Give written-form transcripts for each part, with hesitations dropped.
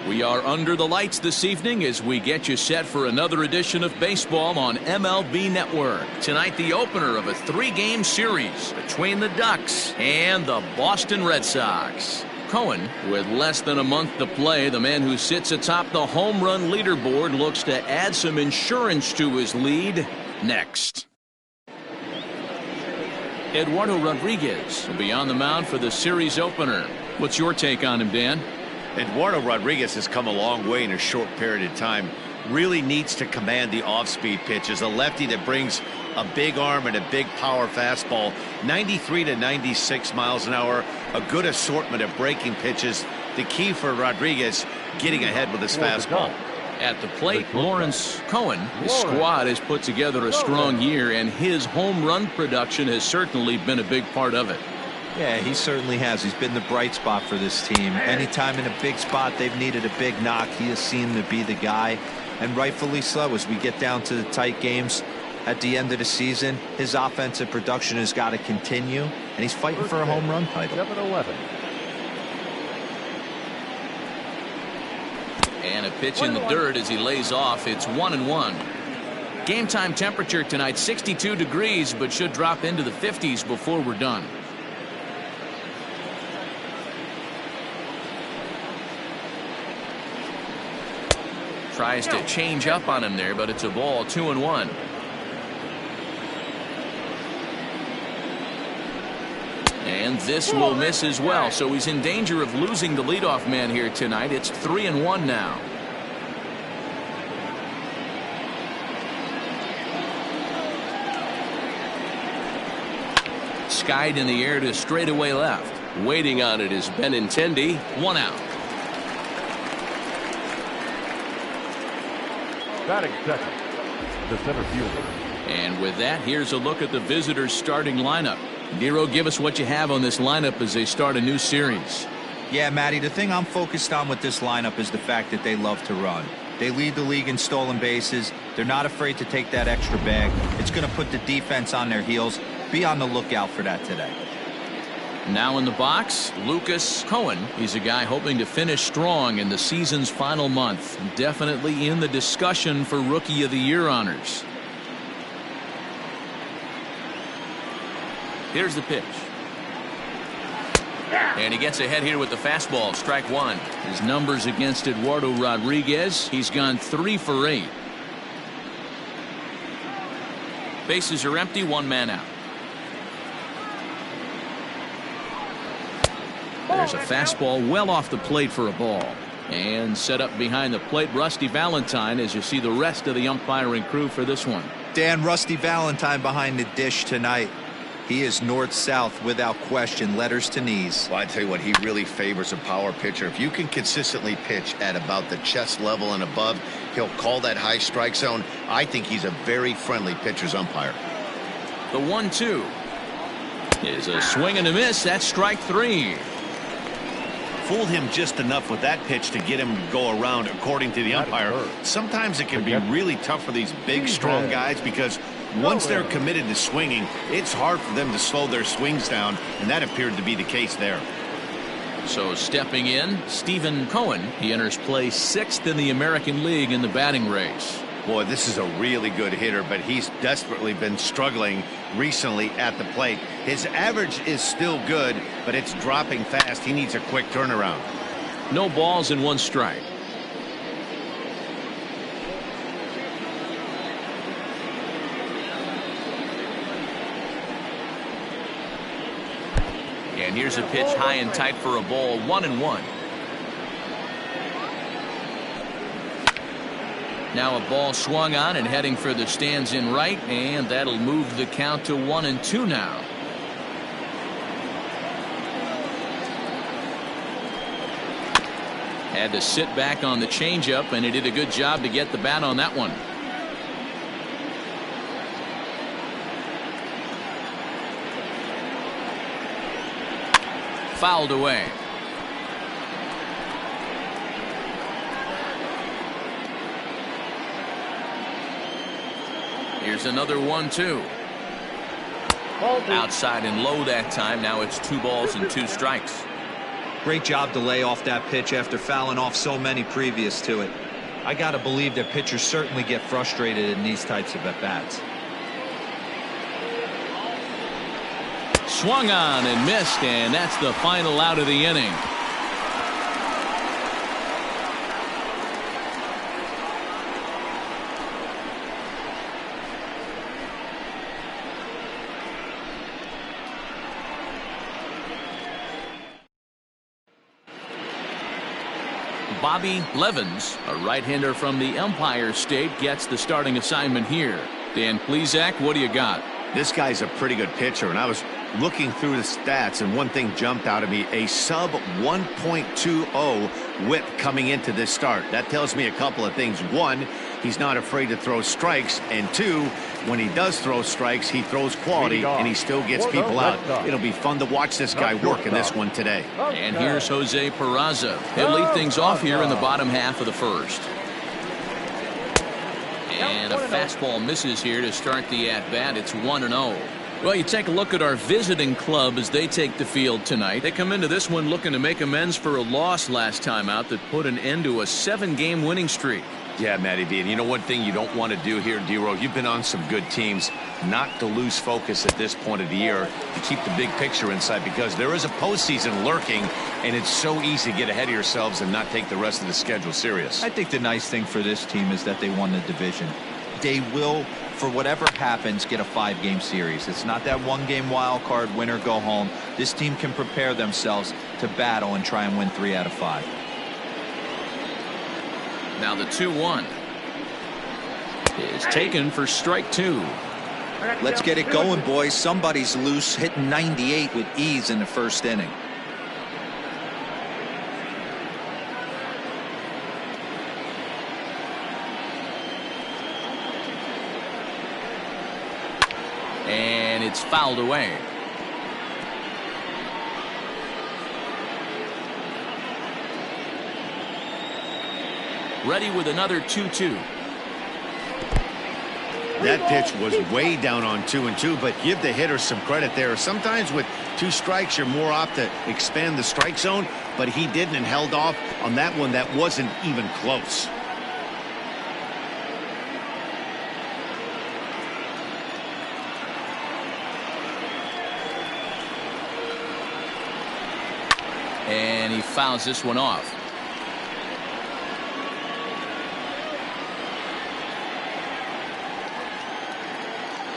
We are under the lights this evening as we get you set for another edition of baseball on MLB Network. Tonight, the opener of a 3-game series between the Ducks and the Boston Red Sox. Kohan, with less than a month to play, the man who sits atop the home run leaderboard, looks to add some insurance to his lead next. Eduardo Rodriguez will be on the mound for the series opener. What's your take on him, Dan? Eduardo Rodriguez has come a long way in a short period of time. Really needs to command the off-speed pitches. A lefty that brings a big arm and a big power fastball. 93 to 96 miles an hour. A good assortment of breaking pitches. The key for Rodriguez, getting ahead with his fastball. At the plate, Lawrence Cohen. His squad has put together a strong year, and his home run production has certainly been a big part of it. Yeah, he certainly has. He's been the bright spot for this team. Anytime in a big spot they've needed a big knock, he has seemed to be the guy. And rightfully so, as we get down to the tight games at the end of the season, his offensive production has got to continue, and he's fighting for a home run title. 7-11. And a pitch in the dirt as he lays off. It's 1-1. Game time temperature tonight 62 degrees, but should drop into the 50s before we're done. Tries to change up on him there, but it's a ball. 2-1. And this will miss as well, so he's in danger of losing the leadoff man here tonight. It's 3-1 now. Skied in the air to straightaway left. Waiting on it is Benintendi. 1 out. Batting second, the center fielder. And with that, here's a look at the visitors' starting lineup. Nero, give us what you have on this lineup as they start a new series. Yeah, Matty, the thing I'm focused on with this lineup is the fact that they love to run. They lead the league in stolen bases. They're not afraid to take that extra bag. It's going to put the defense on their heels. Be on the lookout for that today. Now in the box, Lucas Kohan. He's a guy hoping to finish strong in the season's final month. Definitely in the discussion for Rookie of the Year honors. Here's the pitch. And he gets ahead here with the fastball. Strike one. His numbers against Eduardo Rodriguez. He's gone 3 for 8. Bases are empty. 1 man out. There's a fastball well off the plate for a ball. And set up behind the plate, Rusty Valentine, as you see the rest of the umpiring crew for this one. Dan, Rusty Valentine behind the dish tonight. He is north-south without question, letters to knees. Well, I tell you what, he really favors a power pitcher. If you can consistently pitch at about the chest level and above, he'll call that high strike zone. I think he's a very friendly pitcher's umpire. The 1-2 is a swing and a miss. That's strike 3. Fooled him just enough with that pitch to get him to go around, according to the umpire. Sometimes it can be really tough for these big, strong guys because once they're committed to swinging, it's hard for them to slow their swings down, and that appeared to be the case there. So stepping in, Stephen Kohan. He enters play 6th in the American League in the batting race. Boy, this is a really good hitter, but he's desperately been struggling recently at the plate. His average is still good, but it's dropping fast. He needs a quick turnaround. No balls and 1 strike. And here's a pitch high and tight for a ball. 1-1. Now a ball swung on and heading for the stands in right, and that'll move the count to 1-2 now. Had to sit back on the changeup, and he did a good job to get the bat on that one. Fouled away. Here's another 1-2. Outside and low that time. Now it's 2 balls and 2 strikes. Great job to lay off that pitch after fouling off so many previous to it. I got to believe that pitchers certainly get frustrated in these types of at-bats. Swung on and missed, and that's the final out of the inning. Bobby Levens, a right-hander from the Empire State, gets the starting assignment here. Dan Plesac, what do you got? This guy's a pretty good pitcher, and I was looking through the stats, and one thing jumped out at me: a sub 1.20 whip coming into this start. That tells me a couple of things. One, he's not afraid to throw strikes, and two, when he does throw strikes, he throws quality, and he still gets people out. It'll be fun to watch this guy work in this one today. And here's Jose Peraza. He'll lead things off here in the bottom half of the first. And a fastball misses here to start the at-bat. It's 1-0. Well, you take a look at our visiting club as they take the field tonight. They come into this one looking to make amends for a loss last time out that put an end to a 7-game winning streak. Yeah, Matty V. And you know one thing you don't want to do here, D-Row, you've been on some good teams, not to lose focus at this point of the year, to keep the big picture inside, because there is a postseason lurking, and it's so easy to get ahead of yourselves and not take the rest of the schedule serious. I think the nice thing for this team is that they won the division. They will, for whatever happens, get a 5-game series. It's not that 1-game wild card, win or go home. This team can prepare themselves to battle and try and win 3 out of 5. Now the 2-1 is taken for strike 2. Let's get it going, boys. Somebody's loose, hitting 98 with ease in the first inning. And it's fouled away. Ready with another 2-2. That pitch was way down on 2-2, but give the hitter some credit there. Sometimes with 2 strikes, you're more apt to expand the strike zone, but he didn't and held off on that one that wasn't even close. And he fouls this one off.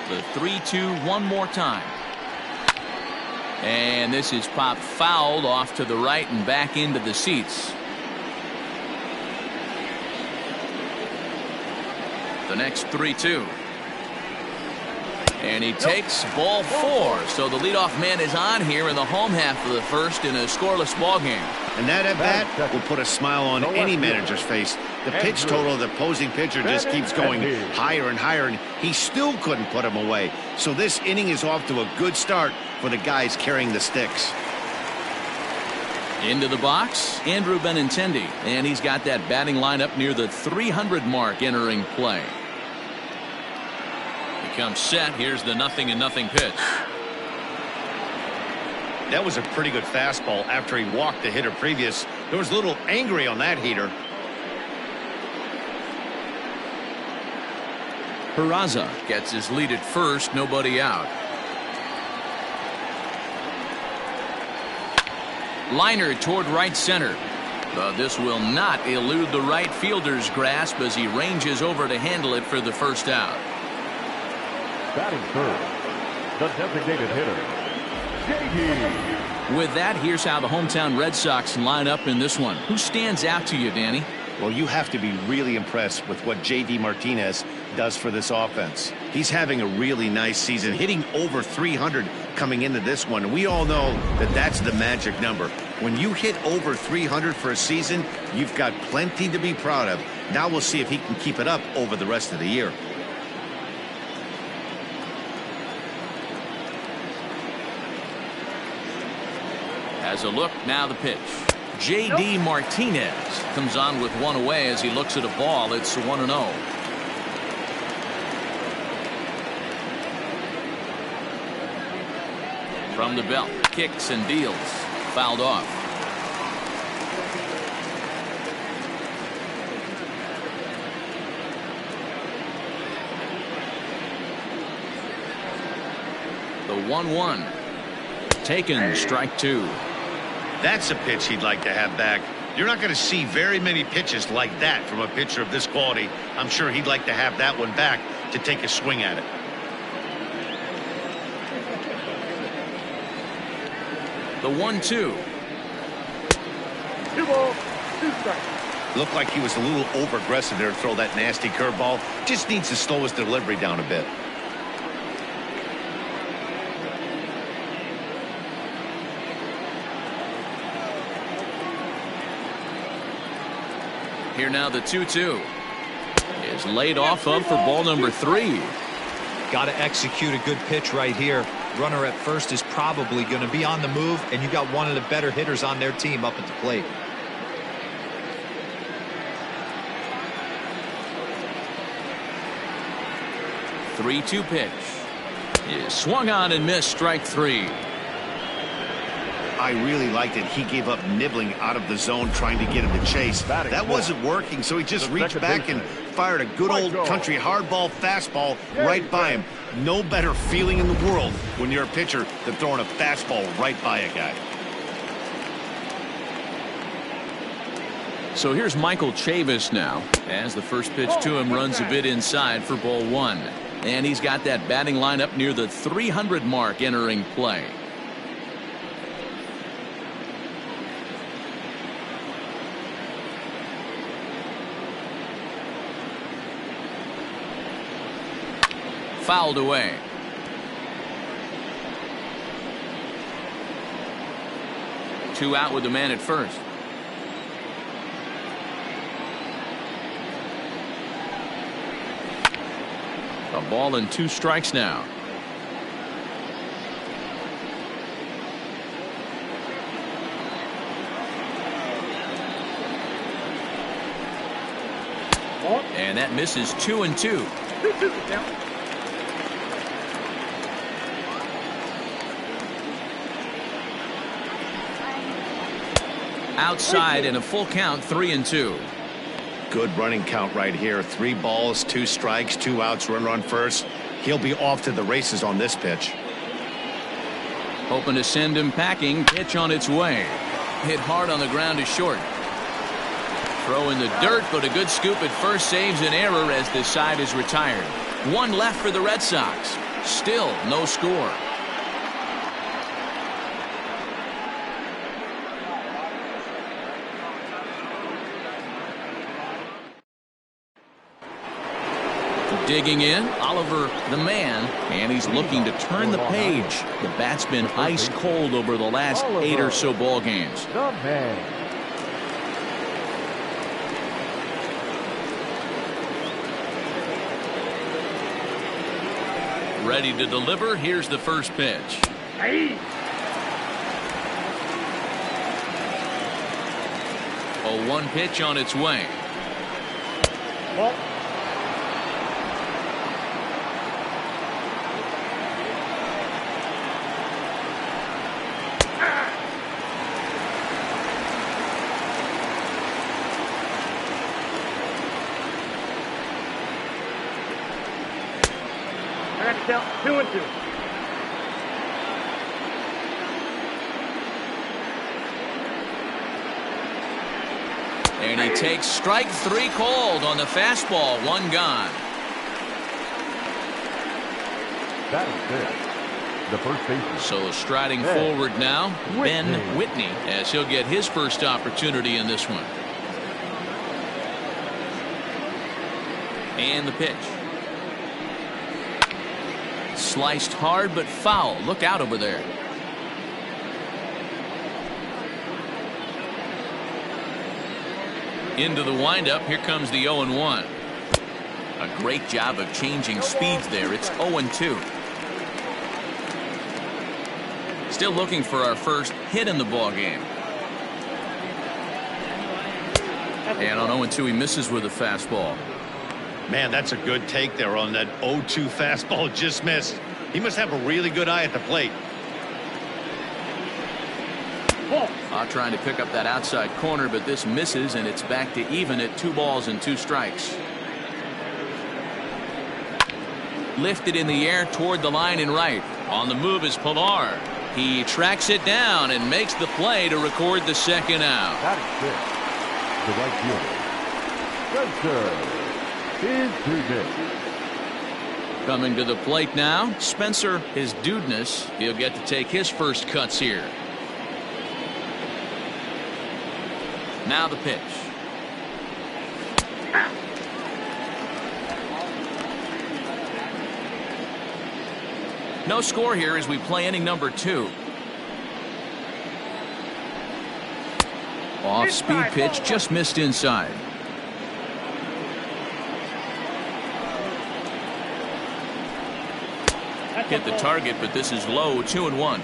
The 3-2 one more time. And this is popped fouled off to the right and back into the seats. The next 3-2. And he takes ball 4. So the leadoff man is on here in the home half of the first in a scoreless ball game. And that at-bat will put a smile on any manager's face. The pitch total of the opposing pitcher just keeps going higher and higher, and he still couldn't put him away. So this inning is off to a good start for the guys carrying the sticks. Into the box, Andrew Benintendi, and he's got that batting line up near the 300 mark entering play. He comes set. Here's the 0-0 pitch. That was a pretty good fastball after he walked the hitter previous. There was a little angry on that heater. Peraza gets his lead at first, nobody out. Liner toward right center. But this will not elude the right fielder's grasp as he ranges over to handle it for the first out. Batting third, the designated hitter, J.D. With that, here's how the hometown Red Sox line up in this one. Who stands out to you, Danny? Well, you have to be really impressed with what J.D. Martinez does for this offense. He's having a really nice season, hitting over 300 coming into this one. We all know that that's the magic number. When you hit over 300 for a season, you've got plenty to be proud of. Now we'll see if he can keep it up over the rest of the year. As a look, now the pitch. J.D. Martinez comes on with one away as he looks at a ball. It's 1-0. From the belt, kicks and deals. Fouled off. The 1-1. Taken, strike 2. That's a pitch he'd like to have back. You're not going to see very many pitches like that from a pitcher of this quality. I'm sure he'd like to have that one back to take a swing at it. The 1-2. 2 balls, 2 strikes. Looked like he was a little over-aggressive there to throw that nasty curveball. Just needs to slow his delivery down a bit. Here now the 2-2 is laid off of for ball number 3. Got to execute a good pitch right here. Runner at first is probably going to be on the move, and you got one of the better hitters on their team up at the plate. The 3-2 pitch is swung on and missed, strike 3. I really liked it. He gave up nibbling out of the zone trying to get him to chase. That wasn't working, so he just reached back and fired a good old country hardball fastball right by him. No better feeling in the world when you're a pitcher than throwing a fastball right by a guy. So here's Michael Chavis now, as the first pitch to him runs a bit inside for ball 1. And he's got that batting line up near the 300 mark entering play. Fouled away. Two out with the man at first. A ball and 2 strikes now. And that misses 2-2. Outside and a full count, 3-2. Good running count right here. 3 balls, 2 strikes, 2 outs, runner on first. He'll be off to the races on this pitch. Hoping to send him packing. Pitch on its way. Hit hard on the ground is short. Throw in the dirt, but a good scoop at first saves an error as this side is retired. 1 left for the Red Sox. Still no score. Digging in, Oliver the man, and he's looking to turn the page. The bat's been ice cold over the last 8 or so ball games. The man. Ready to deliver. Here's the first pitch. Hey. A 1 pitch on its way. Ball. Count 2-2. And he takes strike 3 called on the fastball. 1 gone. That is it. The first baseman. So striding forward now, Ben Whitney, as he'll get his first opportunity in this one. And the pitch. Sliced hard but foul. Look out over there. Into the windup. Here comes the 0-1. A great job of changing speeds there. It's 0-2. Still looking for our first hit in the ball game. And on 0-2 he misses with a fastball. Man, that's a good take there on that 0-2 fastball. Just missed. He must have a really good eye at the plate. Trying to pick up that outside corner, but this misses, and it's back to even at 2 balls and 2 strikes. Lifted in the air toward the line and right. On the move is Pilar. He tracks it down and makes the play to record the second out. That is good. The right fielder, Spencer, is to hit. Coming to the plate now, Spencer, his dudeness. He'll get to take his first cuts here. Now the pitch. No score here as we play inning number 2. Off-speed pitch just missed inside. Hit the target, but this is low. 2-1.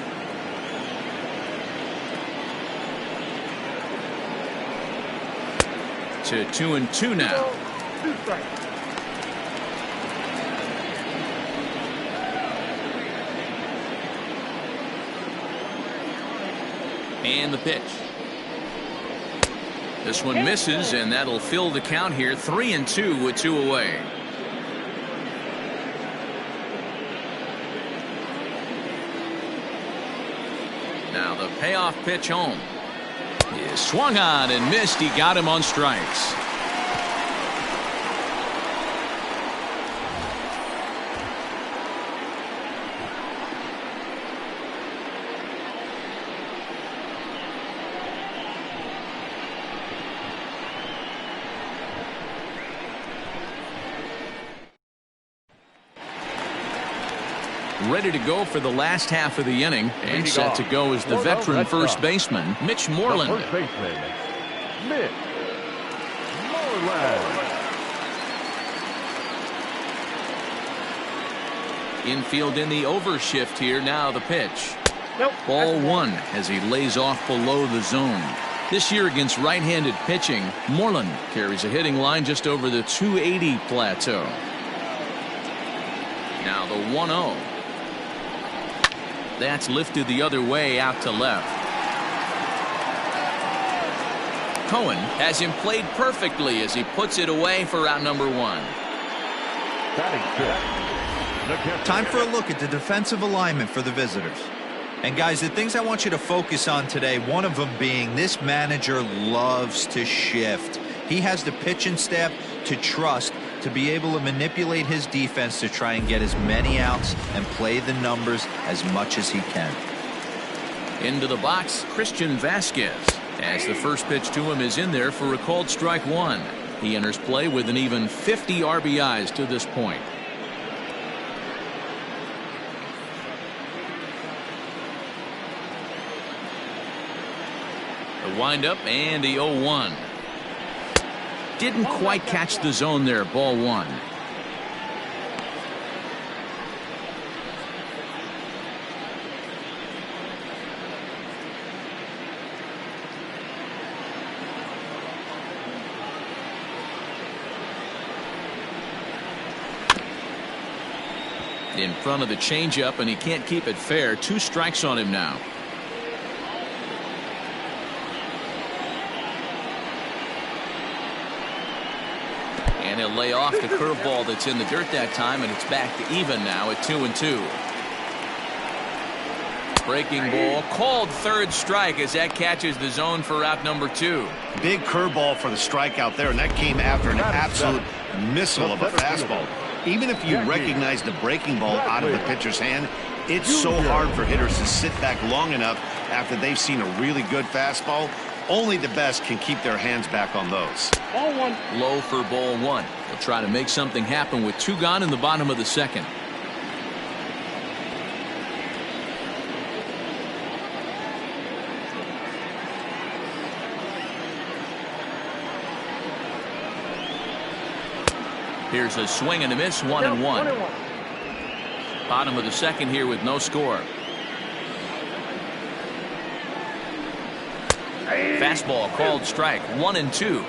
To 2-2 now. And the pitch. This one misses, and that'll fill the count here. 3-2 with 2 away. Now the payoff pitch home. He swung on and missed. He got him on strikes. Ready to go for the last half of the inning, and set to go is the veteran first baseman, Mitch Moreland. First baseman, Mitch Moreland. Infield in the overshift here. Now the pitch. Ball 1 as he lays off below the zone. This year against right-handed pitching, Moreland carries a hitting line just over the 280 plateau. Now the 1-0. That's lifted the other way out to left. Kohan has him played perfectly as he puts it away for out number 1. Time for a look at the defensive alignment for the visitors. And guys, the things I want you to focus on today, one of them being this manager loves to shift. He has the pitching staff to trust to be able to manipulate his defense to try and get as many outs and play the numbers as much as he can. Into the box, Christian Vasquez, as the first pitch to him is in there for a called strike 1. He enters play with an even 50 RBIs to this point. The windup and the 0-1. Didn't quite catch the zone there. Ball 1. In front of the changeup, and he can't keep it fair. 2 strikes on him now. And he'll lay off the curveball that's in the dirt that time, and it's back to even now at 2-2. Breaking ball called third strike as that catches the zone for out number 2. Big curveball for the strikeout there, and that came after an absolute missile of a fastball. Even if you recognize the breaking ball out of the pitcher's hand, it's so hard for hitters to sit back long enough after they've seen a really good fastball. Only the best can keep their hands back on those. Ball 1. Low for ball 1. They'll try to make something happen with 2 gone in the bottom of the second. Here's a swing and a miss. 1-1. Bottom of the second here with no score. Fastball called strike. 1-2.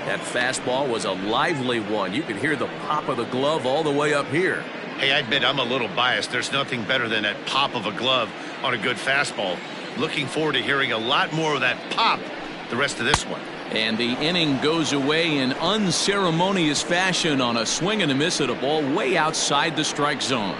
That fastball was a lively one. You could hear the pop of the glove all the way up here. Hey, I admit I'm a little biased. There's nothing better than that pop of a glove on a good fastball. Looking forward to hearing a lot more of that pop the rest of this one. And the inning goes away in unceremonious fashion on a swing and a miss at a ball way outside the strike zone.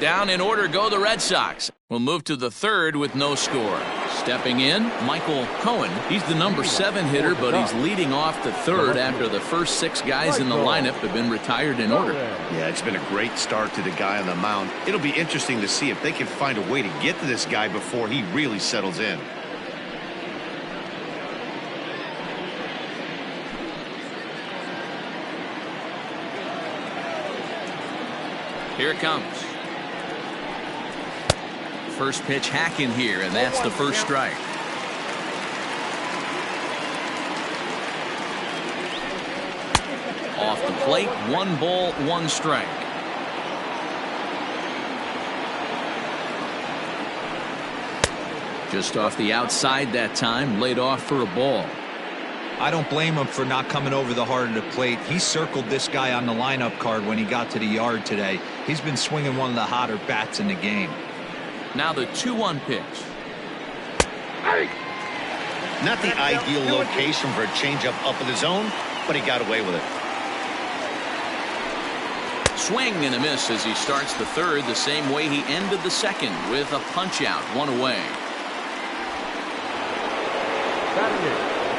Down in order go the Red Sox. We'll move to the third with no score. Stepping in, Kohan. He's the number 7 hitter, but he's leading off the third after the first 6 guys in the lineup have been retired in order. Yeah, it's been a great start to the guy on the mound. It'll be interesting to see if they can find a way to get to this guy before he really settles in. Here it comes. First pitch hacking here, and that's the first strike. Off the plate, 1 ball, 1 strike. Just off the outside that time, laid off for a ball. I don't blame him for not coming over the heart of the plate. He circled this guy on the lineup card when he got to the yard today. He's been swinging one of the hotter bats in the game. Now the 2-1 pitch. Not the ideal location for a changeup up in the zone, but he got away with it. Swing and a miss as he starts the third the same way he ended the second with a punch out, 1 away.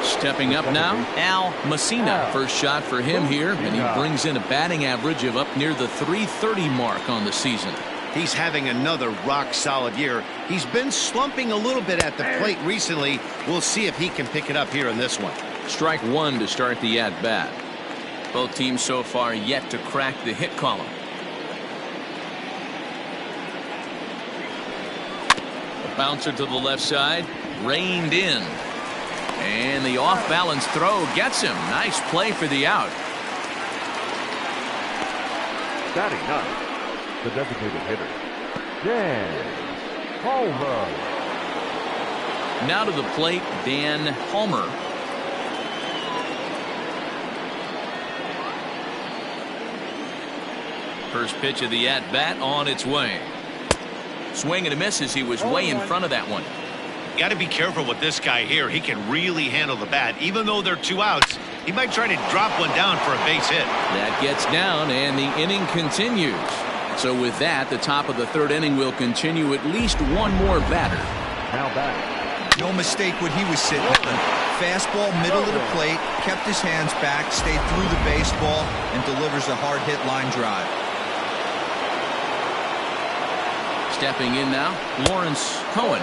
Stepping up now, Al Messina. First shot for him here, and he brings in a batting average of up near the .330 mark on the season. He's having another rock-solid year. He's been slumping a little bit at the plate recently. We'll see if he can pick it up here in this one. Strike 1 to start the at-bat. Both teams so far yet to crack the hit column. A bouncer to the left side, reined in. And the off-balance throw gets him. Nice play for the out. Batting ninth, the designated hitter, Dan Palmer. Now to the plate, Dan Palmer. First pitch of the at-bat on its way. Swing and a miss as he was way in front of that one. Got to be careful with this guy here. He can really handle the bat. Even though they're 2 outs, he might try to drop one down for a base hit. That gets down, and the inning continues. So with that, the top of the third inning will continue at least 1 more batter. Now back. No mistake what he was sitting on. Fastball, middle of the plate, kept his hands back, stayed through the baseball, and delivers a hard hit line drive. Stepping in now, Lawrence Kohan.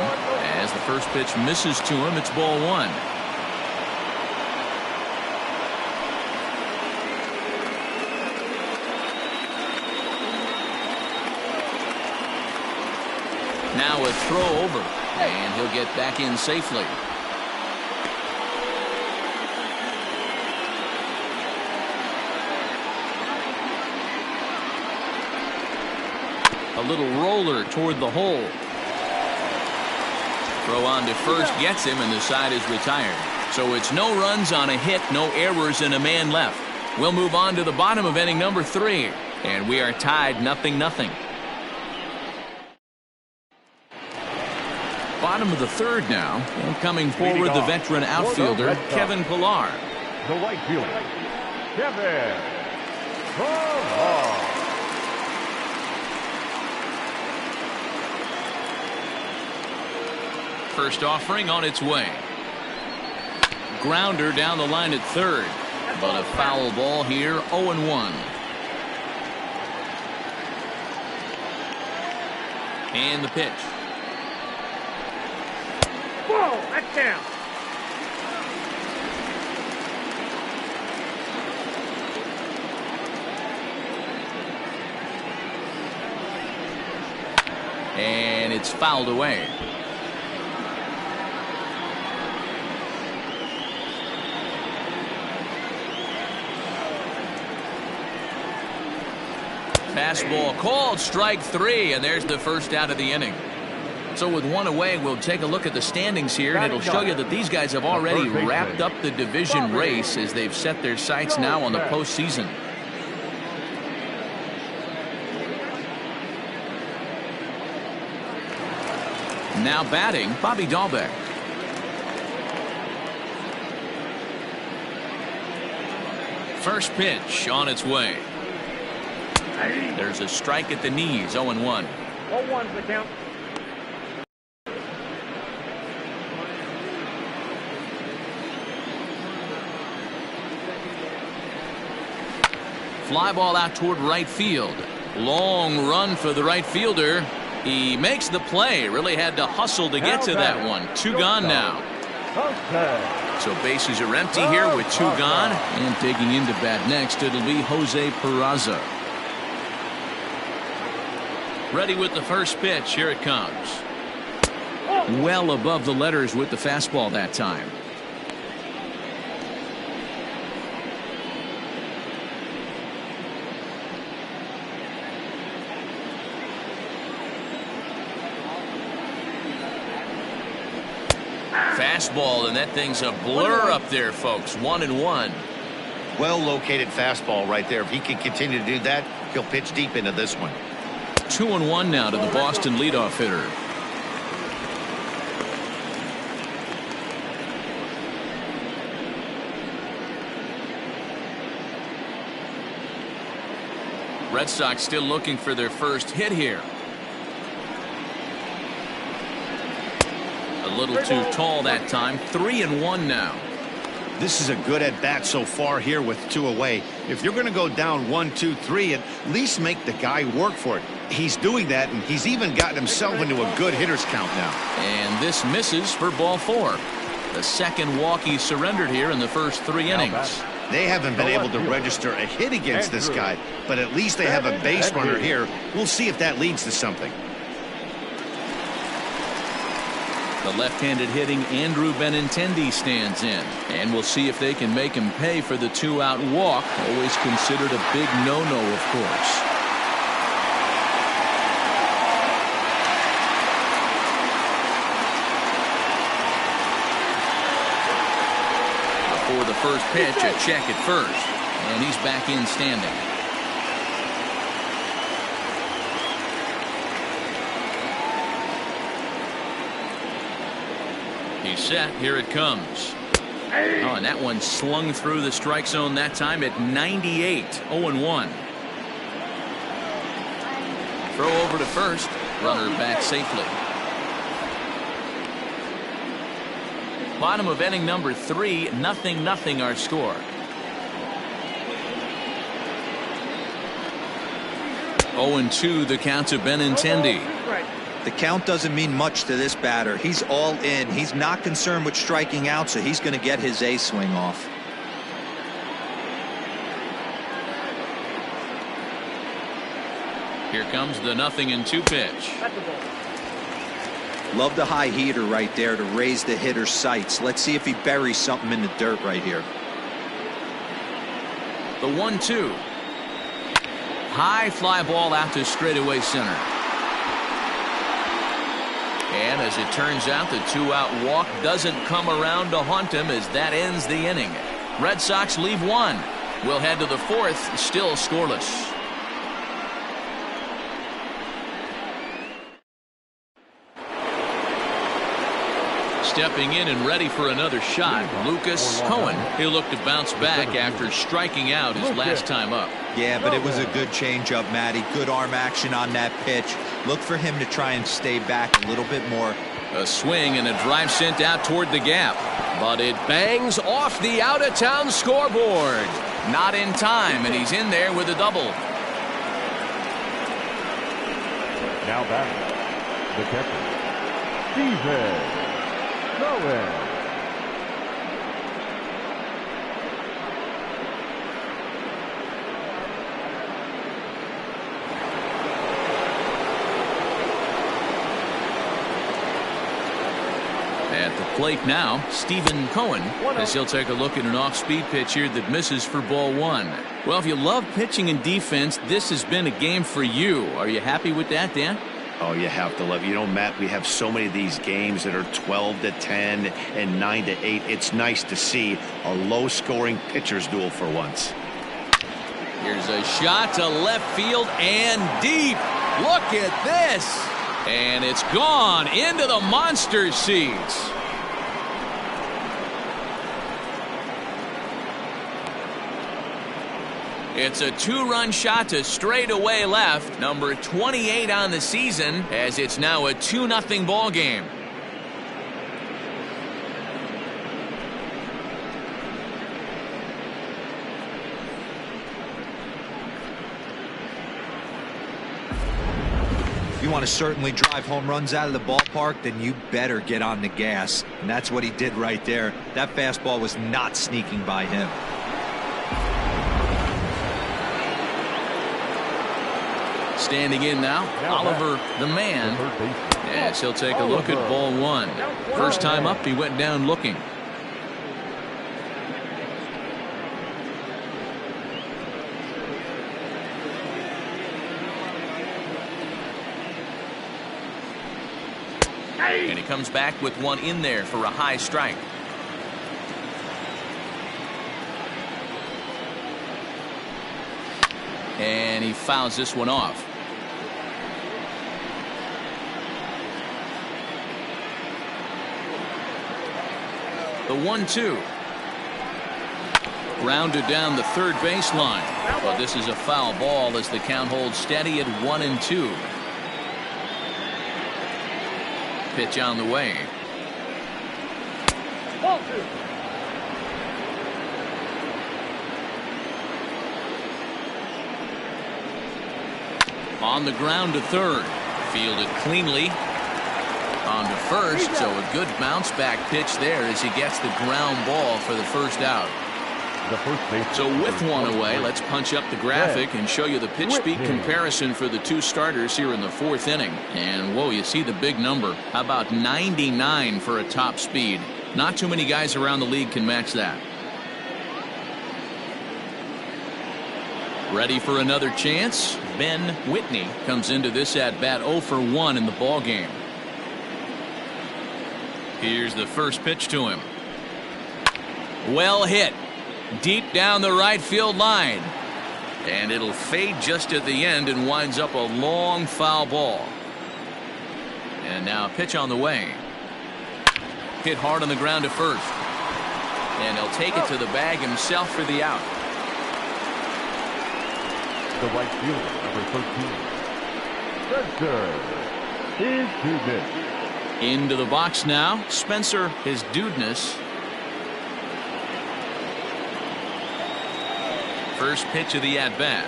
As the first pitch misses to him, it's ball 1. Now a throw over, and he'll get back in safely. A little roller toward the hole. Throw on to first gets him, and the side is retired. So it's no runs on a hit, no errors, and a man left. We'll move on to the bottom of inning number 3, and we are tied 0-0. Bottom of the third now, and coming forward the veteran outfielder Kevin Pillar. The right fielder, Kevin Pillar. First offering on its way. Grounder down the line at third, but a foul ball here, 0-1. And the pitch. Whoa, that's down. And it's fouled away. Fastball called, strike 3, and there's the first out of the inning. So with 1 away, we'll take a look at the standings here, and it'll show you that these guys have already wrapped up the division race as they've set their sights now on the postseason. Now batting, Bobby Dahlbeck. First pitch on its way. There's a strike at the knees, 0-1. 0-1's the count. Fly ball out toward right field. Long run for the right fielder. He makes the play. Really had to hustle to get to that one. 2 gone now. So bases are empty here with 2 gone. And taking into bat next, it'll be Jose Peraza. Ready with the first pitch. Here it comes. Well above the letters with the fastball that time. Fastball, and that thing's a blur up there, folks. 1-1. Well located fastball right there. If he can continue to do that, he'll pitch deep into this one. 2-1 now to the Boston leadoff hitter. Red Sox still looking for their first hit here. A little too tall that time. 3-1 now. This is a good at bat so far here with 2 away. If you're going to go down 1, 2, 3, at least make the guy work for it. He's doing that, and he's even gotten himself into a good hitter's count now. And this misses for ball 4. The second walk he surrendered here in the first 3 innings. They haven't been able to register a hit against this guy, but at least they have a base runner here. We'll see if that leads to something. The left-handed hitting Andrew Benintendi stands in, and we'll see if they can make him pay for the 2-out walk. Always considered a big no-no, of course. Before the first pitch, a check at first, and he's back in standing. He's set. Here it comes. Oh, and that one slung through the strike zone that time at 98. 0-1. Throw over to first. Runner back safely. Bottom of inning number 3. 0-0 our score. 0-2 the count to Benintendi. The count doesn't mean much to this batter. He's all in. He's not concerned with striking out, so he's going to get his A swing off. Here comes the 0-2 pitch. Love the high heater right there to raise the hitter's sights. Let's see if he buries something in the dirt right here. The 1-2. High fly ball out to straightaway center. And as it turns out, the 2-out walk doesn't come around to haunt him as that ends the inning. Red Sox leave 1. We'll head to the 4th, still scoreless. Stepping in and ready for another shot, Lucas Kohan. He'll look to bounce back after striking out his last time up. Yeah, but it was a good changeup, Matty. Good arm action on that pitch. Look for him to try and stay back a little bit more. A swing and a drive sent out toward the gap. But it bangs off the out-of-town scoreboard. Not in time, and he's in there with a double. Now batting, the catcher, Steven Cohen. At the plate now, Steven Cohen, as he'll take a look at an off-speed pitch here that misses for ball 1. Well, if you love pitching and defense, this has been a game for you. Are you happy with that, Dan? Oh, you have to love it. You know, Matt, we have so many of these games that are 12-10 and 9-8. It's nice to see a low-scoring pitcher's duel for once. Here's a shot to left field and deep. Look at this. And it's gone into the monster seats. It's a 2-run shot to straightaway left, number 28 on the season, as it's now a 2-0 ball game. If you want to certainly drive home runs out of the ballpark, then you better get on the gas. And that's what he did right there. That fastball was not sneaking by him. Standing in now, Oliver the man. Yes, he'll take a look at ball 1. First time up, he went down looking. And he comes back with one in there for a high strike. And he fouls this one off. The 1-2. Grounded down the third baseline. But this is a foul ball as the count holds steady at 1-2. Pitch on the way. On the ground to third. Fielded cleanly. On to first, so a good bounce back pitch there as he gets the ground ball for the first out. So with one away, let's punch up the graphic and show you the pitch speed comparison for the two starters here in the 4th inning. And whoa, you see the big number. How about 99 for a top speed? Not too many guys around the league can match that. Ready for another chance? Ben Whitney comes into this at bat 0 for 1 in the ball game. Here's the first pitch to him. Well hit. Deep down the right field line. And it'll fade just at the end and winds up a long foul ball. And now a pitch on the way. Hit hard on the ground to first. And he'll take it to the bag himself for the out. The right fielder, number 13, Spencer His into the box now, Spencer his Dudeness. First pitch of the at bat.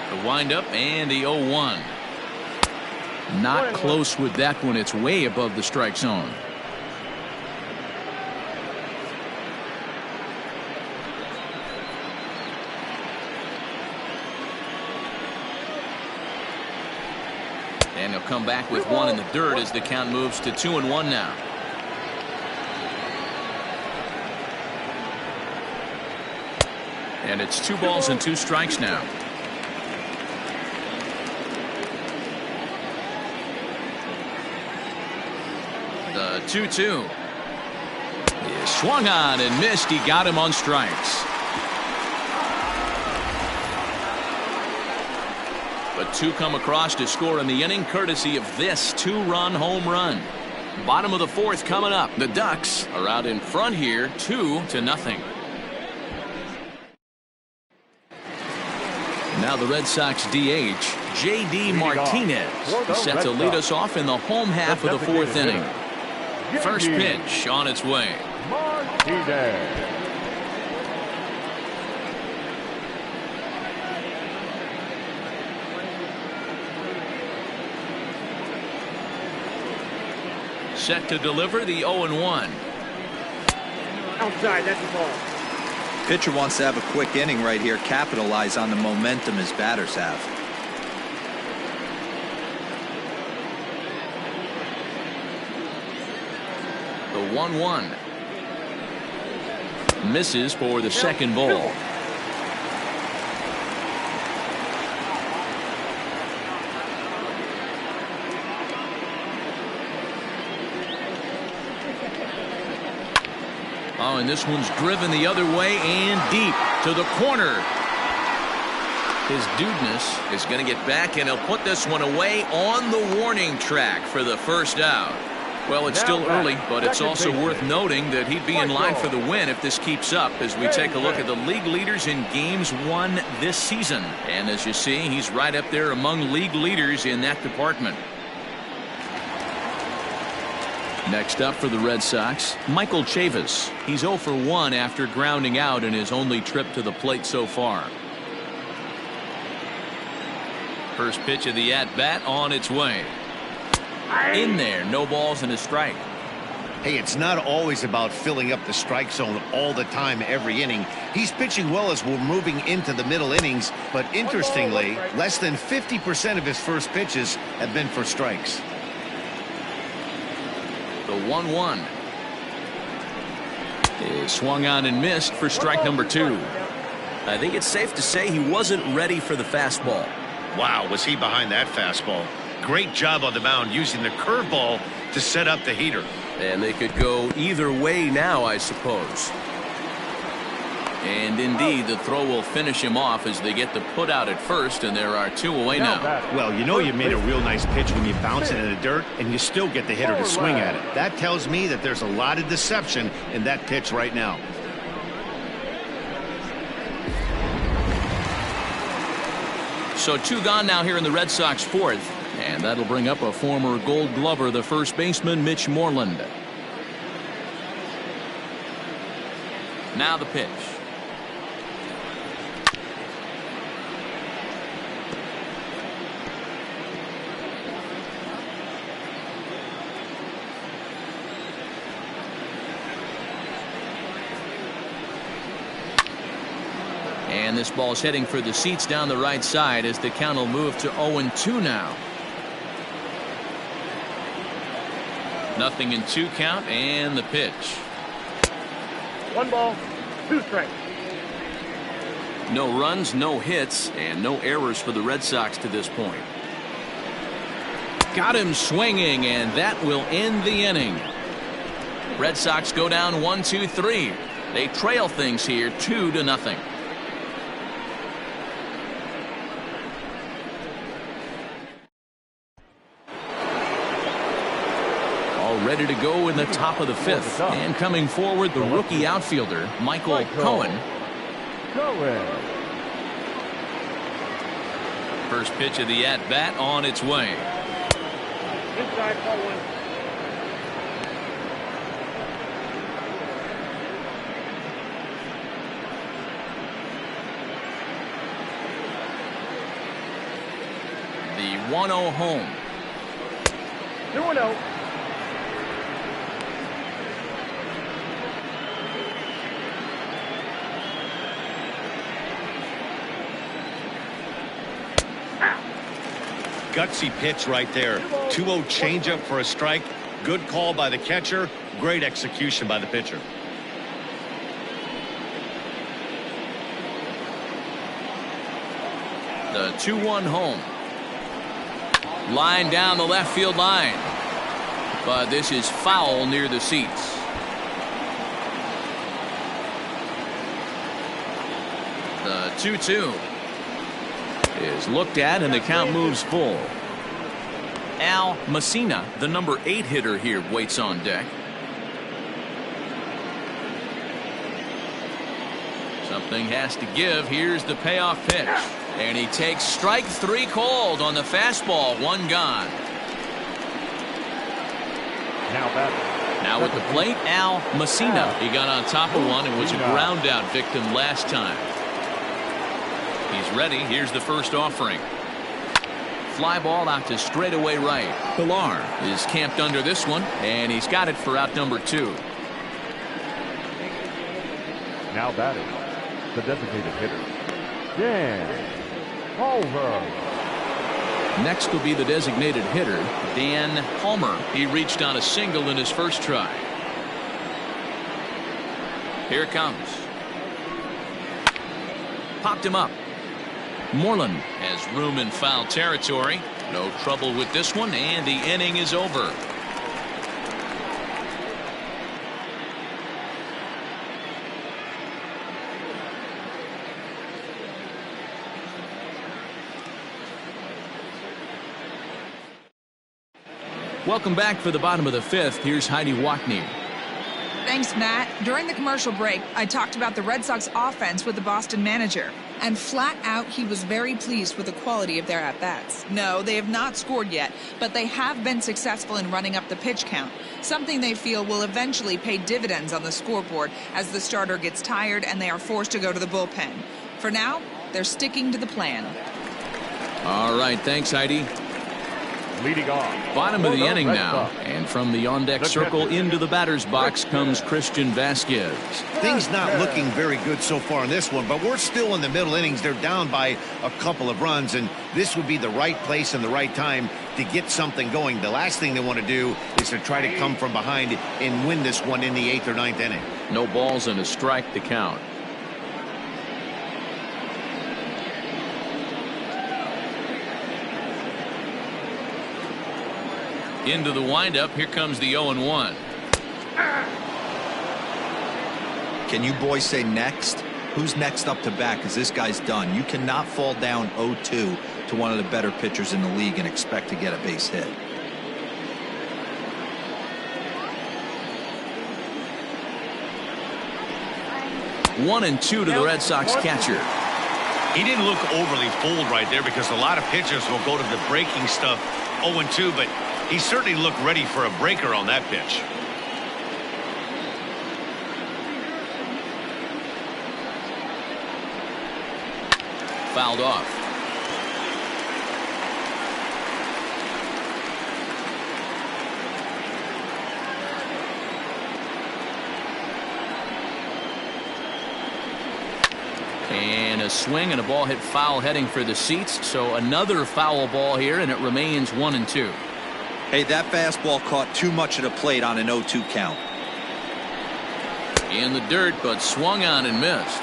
The windup and the 0-1. Not close with that one. It's way above the strike zone. And he'll come back with one in the dirt as the count moves to 2-1 now. And it's 2 balls and 2 strikes now. The 2-2. He swung on and missed. He got him on strikes. But 2 come across to score in the inning, courtesy of this 2-run home run. Bottom of the 4th coming up. The Ducks are out in front here, 2-0. Now the Red Sox DH, J.D. Martinez, is set to lead us off in the home half of the 4th inning. First pitch on its way. Martinez. Set to deliver the 0-1. Outside, that's the ball. Pitcher wants to have a quick inning right here, capitalize on the momentum his batters have. The 1-1. Misses for the second ball. Oh, and this one's driven the other way and deep to the corner. His dudeness is going to get back, and he'll put this one away on the warning track for the first out. Well, it's still early, but it's also worth noting that he'd be in line for the win if this keeps up as we take a look at the league leaders in games won this season. And as you see, he's right up there among league leaders in that department. Next up for the Red Sox, Michael Chavis. He's 0 for 1 after grounding out in his only trip to the plate so far. First pitch of the at-bat on its way. In there, no balls and a strike. Hey, it's not always about filling up the strike zone all the time every inning. He's pitching well as we're moving into the middle innings, but interestingly, less than 50% of his first pitches have been for strikes. The 1-1 is swung on and missed for strike number 2. I think it's safe to say he wasn't ready for the fastball. Wow, was he behind that fastball? Great job on the mound using the curveball to set up the heater. And they could go either way now, I suppose. And indeed, the throw will finish him off as they get the put out at first, and there are 2 away now. Well, you know you made a real nice pitch when you bounce it in the dirt and you still get the hitter to swing at it. That tells me that there's a lot of deception in that pitch right now. So 2 gone now here in the Red Sox 4th, and that'll bring up a former Gold Glover, the first baseman, Mitch Moreland. Now the pitch. And this ball's heading for the seats down the right side as the count will move to 0-2 now. Nothing in 2 count, and the pitch. 1 ball, 2 strikes. No runs, no hits, and no errors for the Red Sox to this point. Got him swinging, and that will end the inning. Red Sox go down 1-2-3. They trail things here 2-0. Ready to go in the top of the 5th, and coming forward, the rookie outfielder Michael Kohan. First pitch of the at-bat on its way. Inside, ball 1. The 1-0 home. 2-0. Gutsy pitch right there. 2-0 changeup for a strike. Good call by the catcher. Great execution by the pitcher. The 2-1 home. Line down the left field line. But this is foul near the seats. The 2-2 is looked at, and the count moves full. Al Messina, the number 8 hitter here, waits on deck. Something has to give. Here's the payoff pitch, and he takes strike 3 called on the fastball. 1 gone. Now with the plate, Al Messina. He got on top of one and was a ground out victim last time. He's ready. Here's the first offering. Fly ball out to straightaway right. Pilar is camped under this one, and he's got it for out number 2. Now batting, the designated hitter, Dan Palmer. Next will be the designated hitter, Dan Palmer. He reached on a single in his first try. Here it comes. Popped him up. Moreland has room in foul territory. No trouble with this one, and the inning is over. Welcome back for the bottom of the fifth. Here's Heidi Wackney. Thanks, Matt. During the commercial break, I talked about the Red Sox offense with the Boston manager. And flat out, he was very pleased with the quality of their at-bats. No, they have not scored yet, but they have been successful in running up the pitch count, something they feel will eventually pay dividends on the scoreboard as the starter gets tired and they are forced to go to the bullpen. For now, they're sticking to the plan. All right, thanks, Heidi. Leading off. Bottom of the inning now. And from the on-deck circle into the batter's box comes Christian Vasquez. Things not looking very good so far in this one, but we're still in the middle innings. They're down by a couple of runs, and this would be the right place and the right time to get something going. The last thing they want to do is to try to come from behind and win this one in the 8th or 9th inning. No balls and a strike to count. Into the windup. Here comes the 0-1. Can you boys say next? Who's next up to bat? Because this guy's done. You cannot fall down 0-2 to one of the better pitchers in the league and expect to get a base hit. One and two to the Red Sox catcher. He didn't look overly fooled right there because a lot of pitchers will go to the breaking stuff 0-2, but he certainly looked ready for a breaker on that pitch. Fouled off. And a swing and a ball hit foul heading for the seats. So another foul ball here, and it remains 1-2. Hey, that fastball caught too much of the plate on an 0-2 count. In the dirt, but swung on and missed.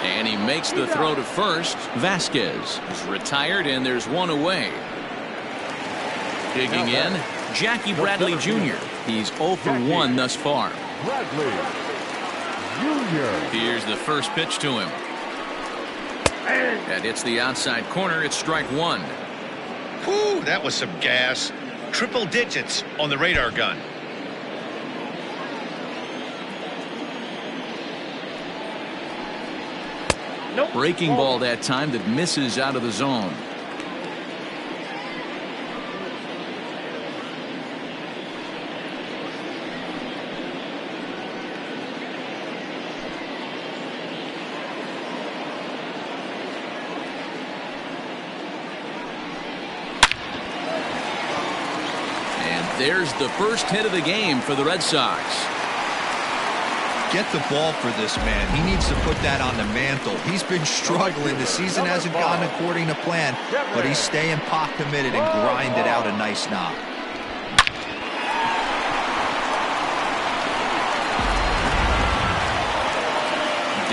And he makes the throw to first. Vasquez is retired, and there's one away. Digging in, Jackie Bradley Jr. He's 0 for 1 thus far. Bradley Jr. Here's the first pitch to him. That hits the outside corner. It's strike one. Whew, that was some gas. Triple digits on the radar gun. Nope. Breaking ball that time that misses out of the zone. There's the first hit of the game for the Red Sox. Get the ball for this man. He needs to put that on the mantle. He's been struggling. The season hasn't gone according to plan, but he's staying pot committed and grinded out a nice knock.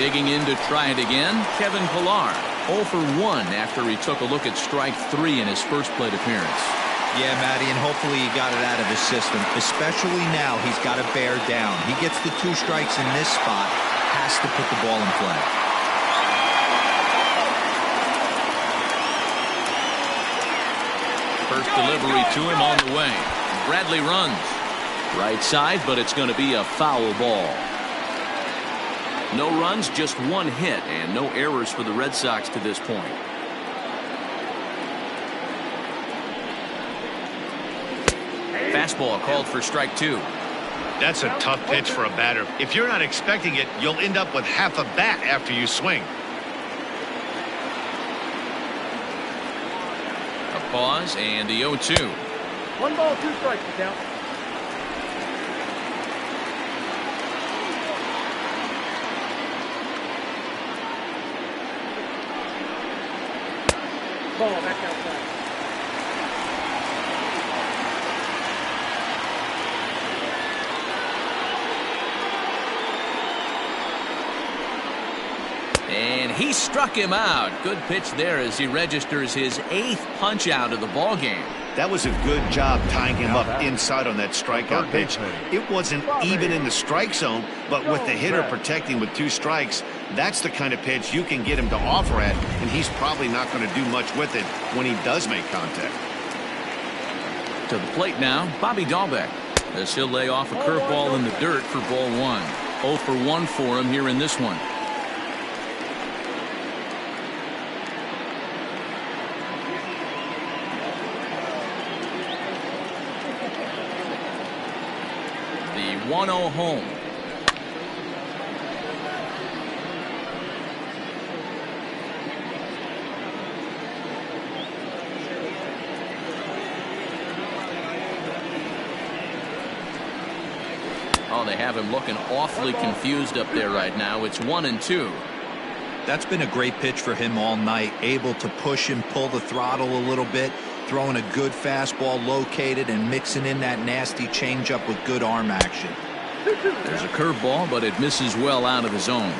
Digging in to try it again, Kevin Pillar. 0 for 1 after he took a look at strike 3 in his first plate appearance. Yeah, Matty, and hopefully he got it out of his system. Especially now, he's got to bear down. He gets the 2 strikes in this spot, has to put the ball in play. First delivery to him on the way. Bradley runs. Right side, but it's going to be a foul ball. No runs, just 1 hit, and no errors for the Red Sox to this point. Fastball called for strike 2. That's a tough pitch for a batter. If you're not expecting it, you'll end up with half a bat after you swing. A pause and the 0-2. 1 ball, 2 strikes to count. Ball back outside. And he struck him out. Good pitch there as he registers his 8th punch out of the ball game. That was a good job tying him up inside on that strikeout pitch. It wasn't even in the strike zone, but with the hitter protecting with 2 strikes, that's the kind of pitch you can get him to offer at, and he's probably not going to do much with it when he does make contact. To the plate now, Bobby Dahlbeck. As he'll lay off a curveball in the dirt for ball 1. 0 for 1 for him here in this one. The 1-0 home. Oh, they have him looking awfully confused up there right now. It's 1-2. That's been a great pitch for him all night. Able to push and pull the throttle a little bit. Throwing a good fastball located and mixing in that nasty changeup with good arm action. There's a curveball, but it misses well out of the zone.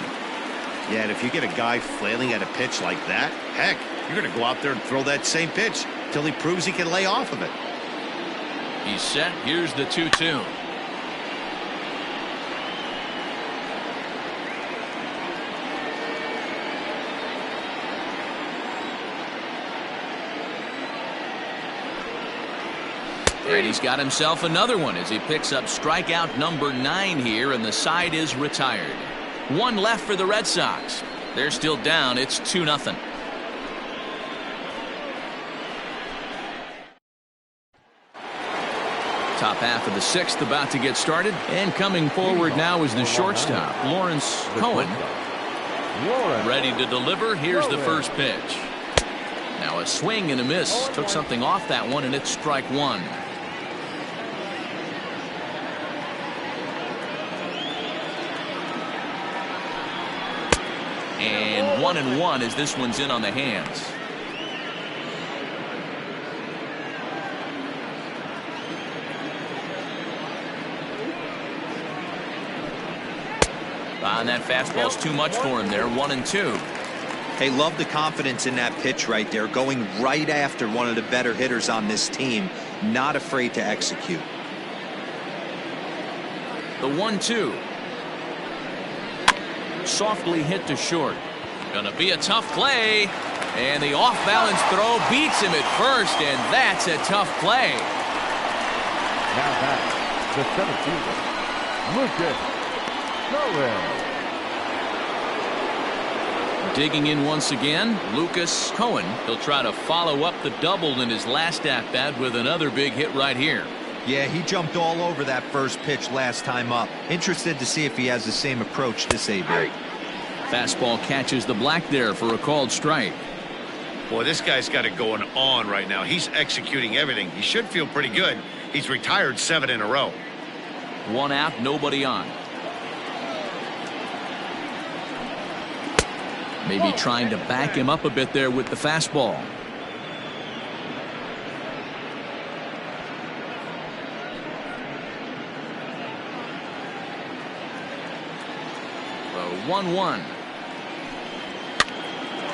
Yeah, and if you get a guy flailing at a pitch like that, heck, you're going to go out there and throw that same pitch till he proves he can lay off of it. He's set. Here's the 2-2. And he's got himself another one as he picks up strikeout number 9 here, and the side is retired. 1 left for the Red Sox. They're still down. It's 2-0. Top half of the 6th about to get started, and coming forward now is the shortstop, Lawrence Kohan. Ready to deliver. Here's the first pitch. Now a swing and a miss. Took something off that one, and it's strike 1. And 1-1 as this one's in on the hands. And that fastball's too much for him there. 1-2. Hey, love the confidence in that pitch right there. Going right after one of the better hitters on this team. Not afraid to execute. The 1-2. Softly hit to short. Gonna be a tough play. And the off-balance throw beats him at first, and that's a tough play. Now back, the 17th, Lucas Kohan. Digging in once again, Lucas Kohan. He'll try to follow up the double in his last at-bat with another big hit right here. Yeah, he jumped all over that first pitch last time up. Interested to see if he has the same approach this AB. Fastball catches the black there for a called strike. Boy, this guy's got it going on right now. He's executing everything. He should feel pretty good. He's retired 7 in a row. 1 out, nobody on. Maybe trying to back him up a bit there with the fastball. The 1-1.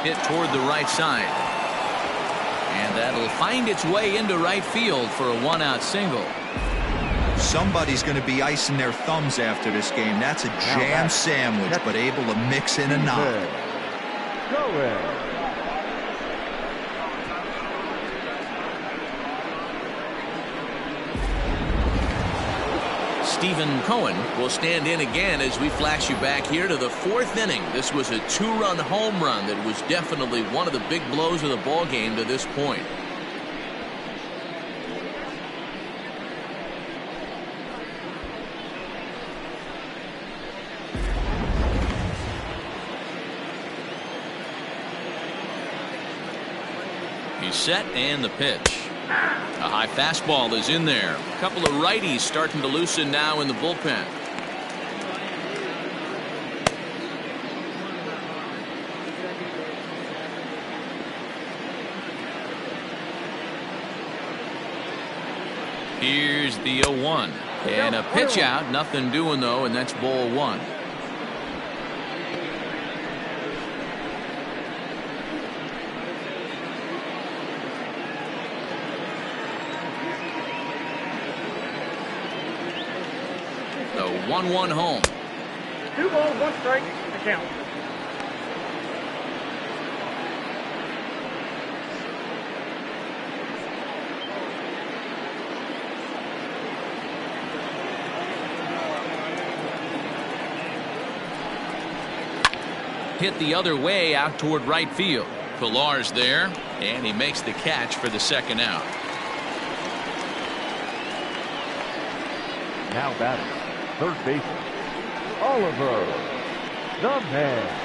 Hit toward the right side. And that'll find its way into right field for a 1-out single. Somebody's going to be icing their thumbs after this game. That's a jam sandwich, but able to mix in a knock. Stephen Kohan will stand in again as we flash you back here to the 4th inning. This was a 2-run home run that was definitely one of the big blows of the ball game to this point. He's set, and the pitch. A high fastball is in there. A couple of righties starting to loosen now in the bullpen. Here's the 0-1. And a pitch out. Nothing doing, though, and that's ball 1. The 1-1 home. 2 balls, 1 strike, the count. hit the other way out toward right field. Pilar's there, and he makes the catch for the second out. Now batting, third baseman, Oliver, the man.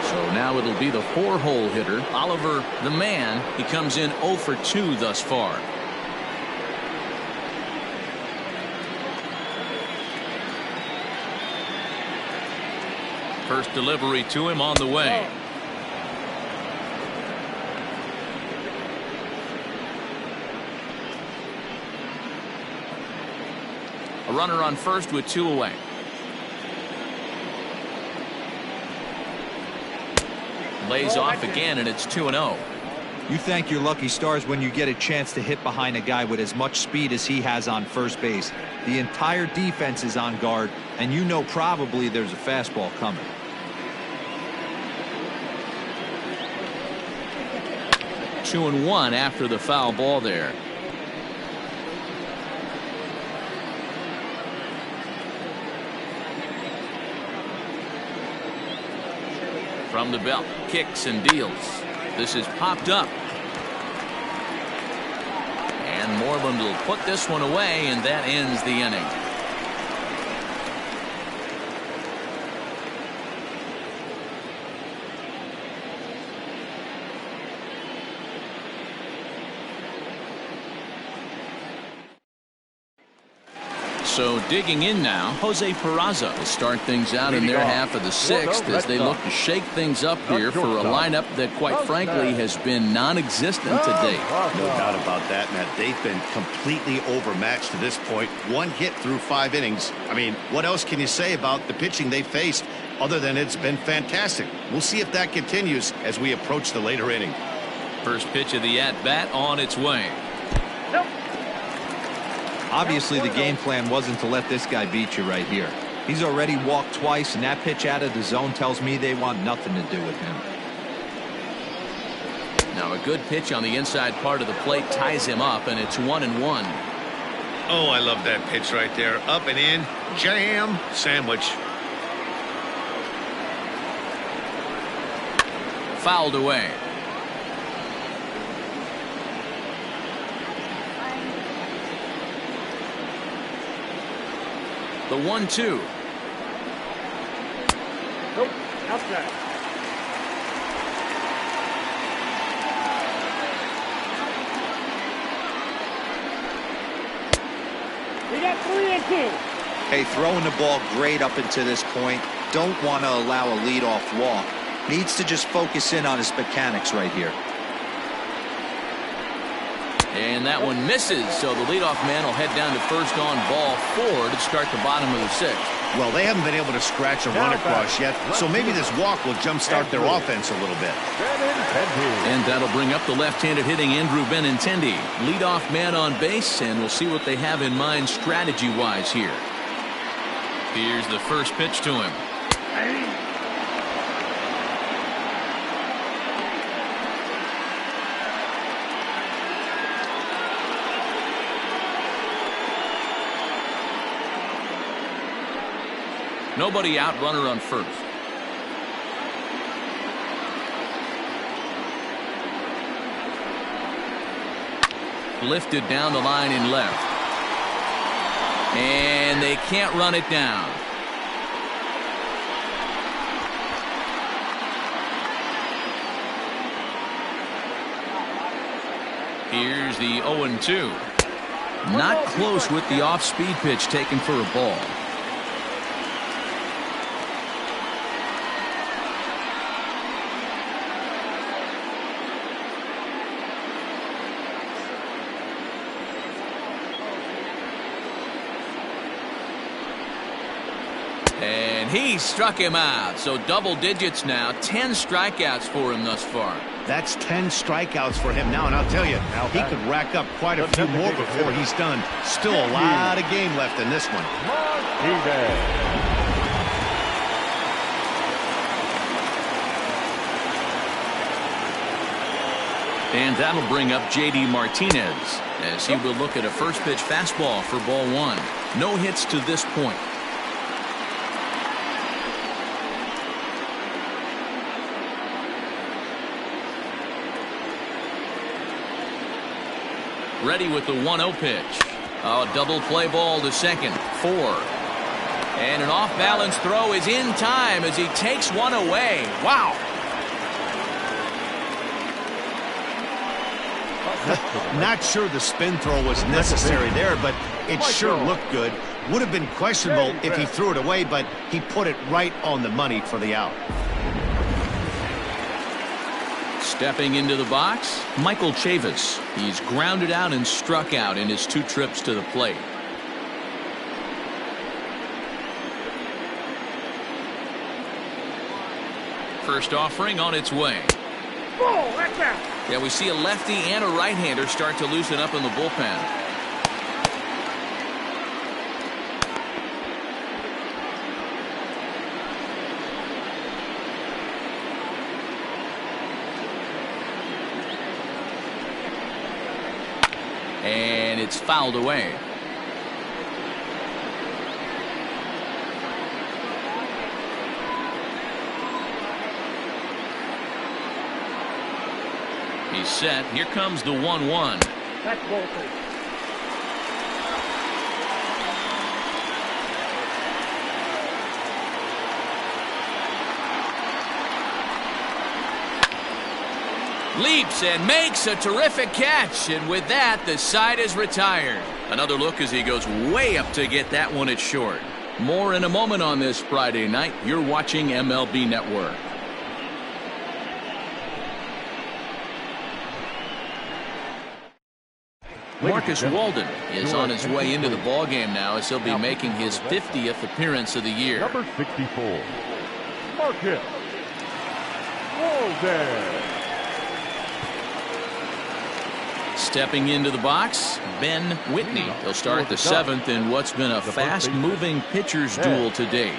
So now it'll be the 4-hole hitter, Oliver, the man. He comes in 0 for 2 thus far. First delivery to him on the way. A runner on first with 2 away. Lays off again, and it's 2-0. You thank your lucky stars when you get a chance to hit behind a guy with as much speed as he has on first base. The entire defense is on guard, and you know probably there's a fastball coming. Two and one after the foul ball there. From the belt, kicks and deals. This is popped up. And Moreland will put this one away, and that ends the inning. So digging in now, Jose Peraza will start things out in their half of the 6th as they look to shake things up here for a lineup that quite frankly has been non-existent to date. No doubt about that, Matt. They've been completely overmatched to this point. 1 hit through 5 innings. I mean, what else can you say about the pitching they faced other than it's been fantastic? We'll see if that continues as we approach the later inning. First pitch of the at-bat on its way. Obviously, the game plan wasn't to let this guy beat you right here. He's already walked twice, and that pitch out of the zone tells me they want nothing to do with him. Now a good pitch on the inside part of the plate ties him up, and it's 1-1. Oh, I love that pitch right there. Up and in, jam, sandwich. Fouled away. The 1-2. Nope, outside. We got 3 and 2. Hey, throwing the ball great up until this point. Don't want to allow a leadoff walk. Needs to just focus in on his mechanics right here. And that one misses, so the leadoff man will head down to first on ball 4 to start the bottom of the 6th. Well, they haven't been able to scratch a run across yet, so maybe this walk will jumpstart their offense a little bit. And that'll bring up the left-handed hitting Andrew Benintendi. Leadoff man on base, and we'll see what they have in mind strategy-wise here. Here's the first pitch to him. Nobody out, runner on first. Lifted down the line in left. And they can't run it down. Here's the 0-2. Not close with the off-speed pitch taken for a ball. And he struck him out. So double digits now. 10 strikeouts for him thus far. That's 10 strikeouts for him now, and I'll tell you, he could rack up quite a few more before he's done. Still a lot of game left in this one. And that'll bring up J.D. Martinez as he will look at a first pitch fastball for ball 1. No hits to this point. Ready with the 1-0 pitch. A double play ball to second. 4. And an off-balance throw is in time as he takes one away. Wow. Not sure the spin throw was necessary there, but it sure looked good. Would have been questionable if he threw it away, but he put it right on the money for the out. Stepping into the box, Michael Chavis. He's grounded out and struck out in his 2 trips to the plate. First offering on its way. Oh, that's out. Yeah, we see a lefty and a right-hander start to loosen up in the bullpen. And it's fouled away. He's set. Here comes the 1-1. That's ball 3. Leaps and makes a terrific catch, and with that the side is retired. Another look as he goes way up to get that one at short. More in a moment on this Friday night. You're watching MLB Network. Marcus Walden is on his way into the ballgame now as he'll be making his 50th appearance of the year. Number 64, Marcus Walden. Stepping into the box, Ben Whitney. He'll start the 7th in what's been a fast-moving pitcher's duel to date.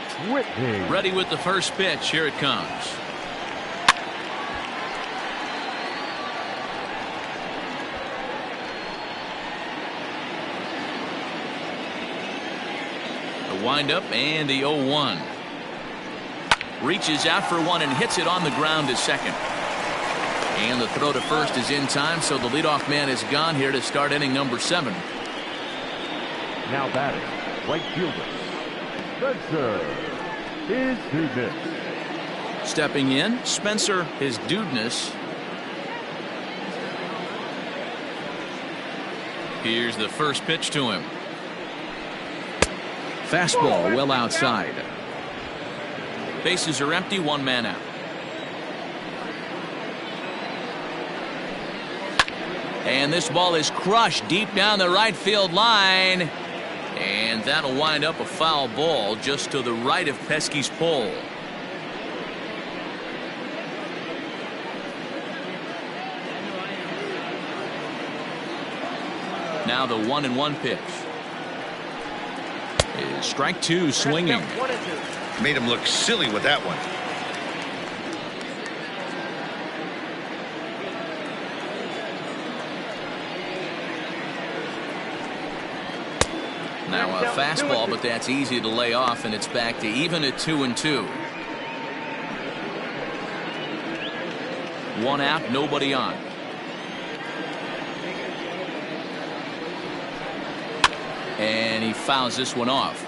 Ready with the first pitch. Here it comes. The windup and the 0-1. Reaches out for one and hits it on the ground to second. And the throw to first is in time, so the leadoff man is gone here to start inning number 7. Now batting, right fielder, Spencer is Dudness. Stepping in, Spencer is Dudness. Here's the first pitch to him. Fastball well outside. Bases are empty, 1 man out. And this ball is crushed deep down the right field line. And that'll wind up a foul ball just to the right of Pesky's pole. Now the 1-1 pitch. Is strike 2 swinging. Made him look silly with that one. Now a fastball, but that's easy to lay off, and it's back to even at 2-2. 1 out, nobody on. And he fouls this one off.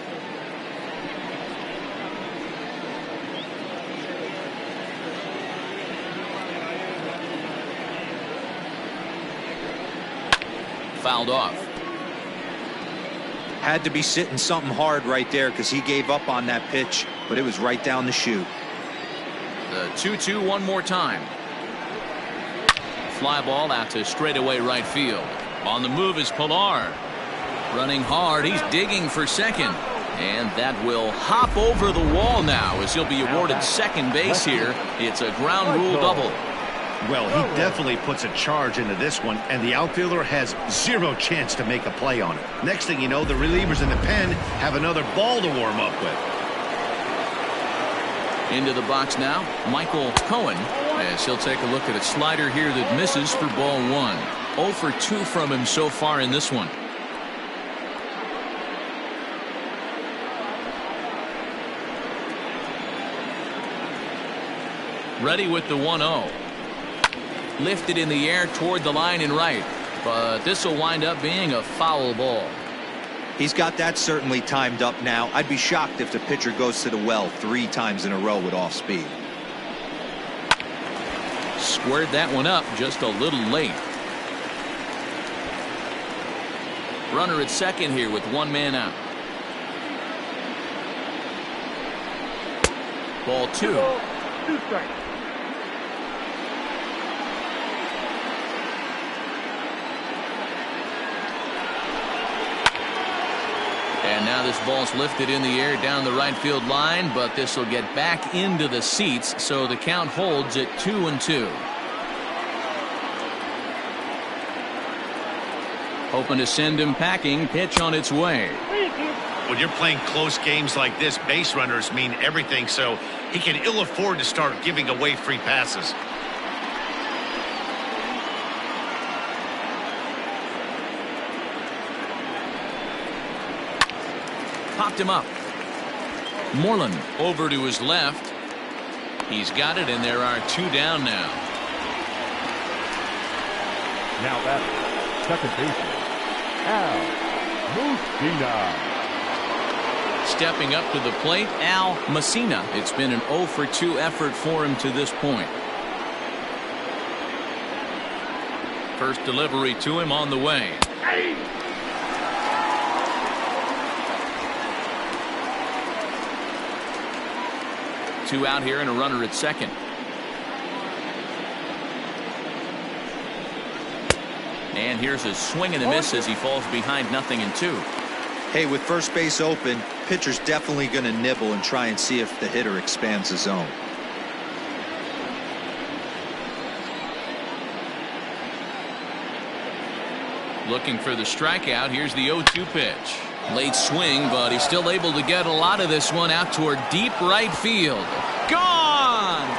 Fouled off. Had to be sitting something hard right there because he gave up on that pitch, but it was right down the chute. The 2-2 one more time. Fly ball out to straightaway right field. On the move is Pilar. Running hard, he's digging for second. And that will hop over the wall now as he'll be awarded second base here. It's a ground rule double. Well, he definitely puts a charge into this one, and the outfielder has 0 chance to make a play on it. Next thing you know, the relievers in the pen have another ball to warm up with. Into the box now, Michael Kohan, as he'll take a look at a slider here that misses for ball 1. 0 for 2 from him so far in this one. Ready with the 1-0. Lifted in the air toward the line and right. but this will wind up being a foul ball. He's got that certainly timed up now. I'd be shocked if the pitcher goes to the well 3 times in a row with off speed. Squared that one up just a little late. Runner at second here with 1 man out. Ball 2. 2 strikes. And now this ball's lifted in the air down the right field line, but this will get back into the seats, so the count holds at 2-2. Hoping to send him packing. Pitch on its way. When you're playing close games like this, base runners mean everything, so he can ill afford to start giving away free passes. Popped him up. Moreland over to his left. He's got it, and there are 2 down now. Now that's second baseman, Al Mussina. Stepping up to the plate, Al Mussina. It's been an 0-for-2 effort for him to this point. First delivery to him on the way. Hey! 2 out here and a runner at second. And here's a swing and a miss as he falls behind 0-2. Hey, with first base open, pitcher's definitely going to nibble and try and see if the hitter expands the zone. Looking for the strikeout. Here's the 0-2 pitch. Late swing, but he's still able to get a lot of this one out toward deep right field. Gone!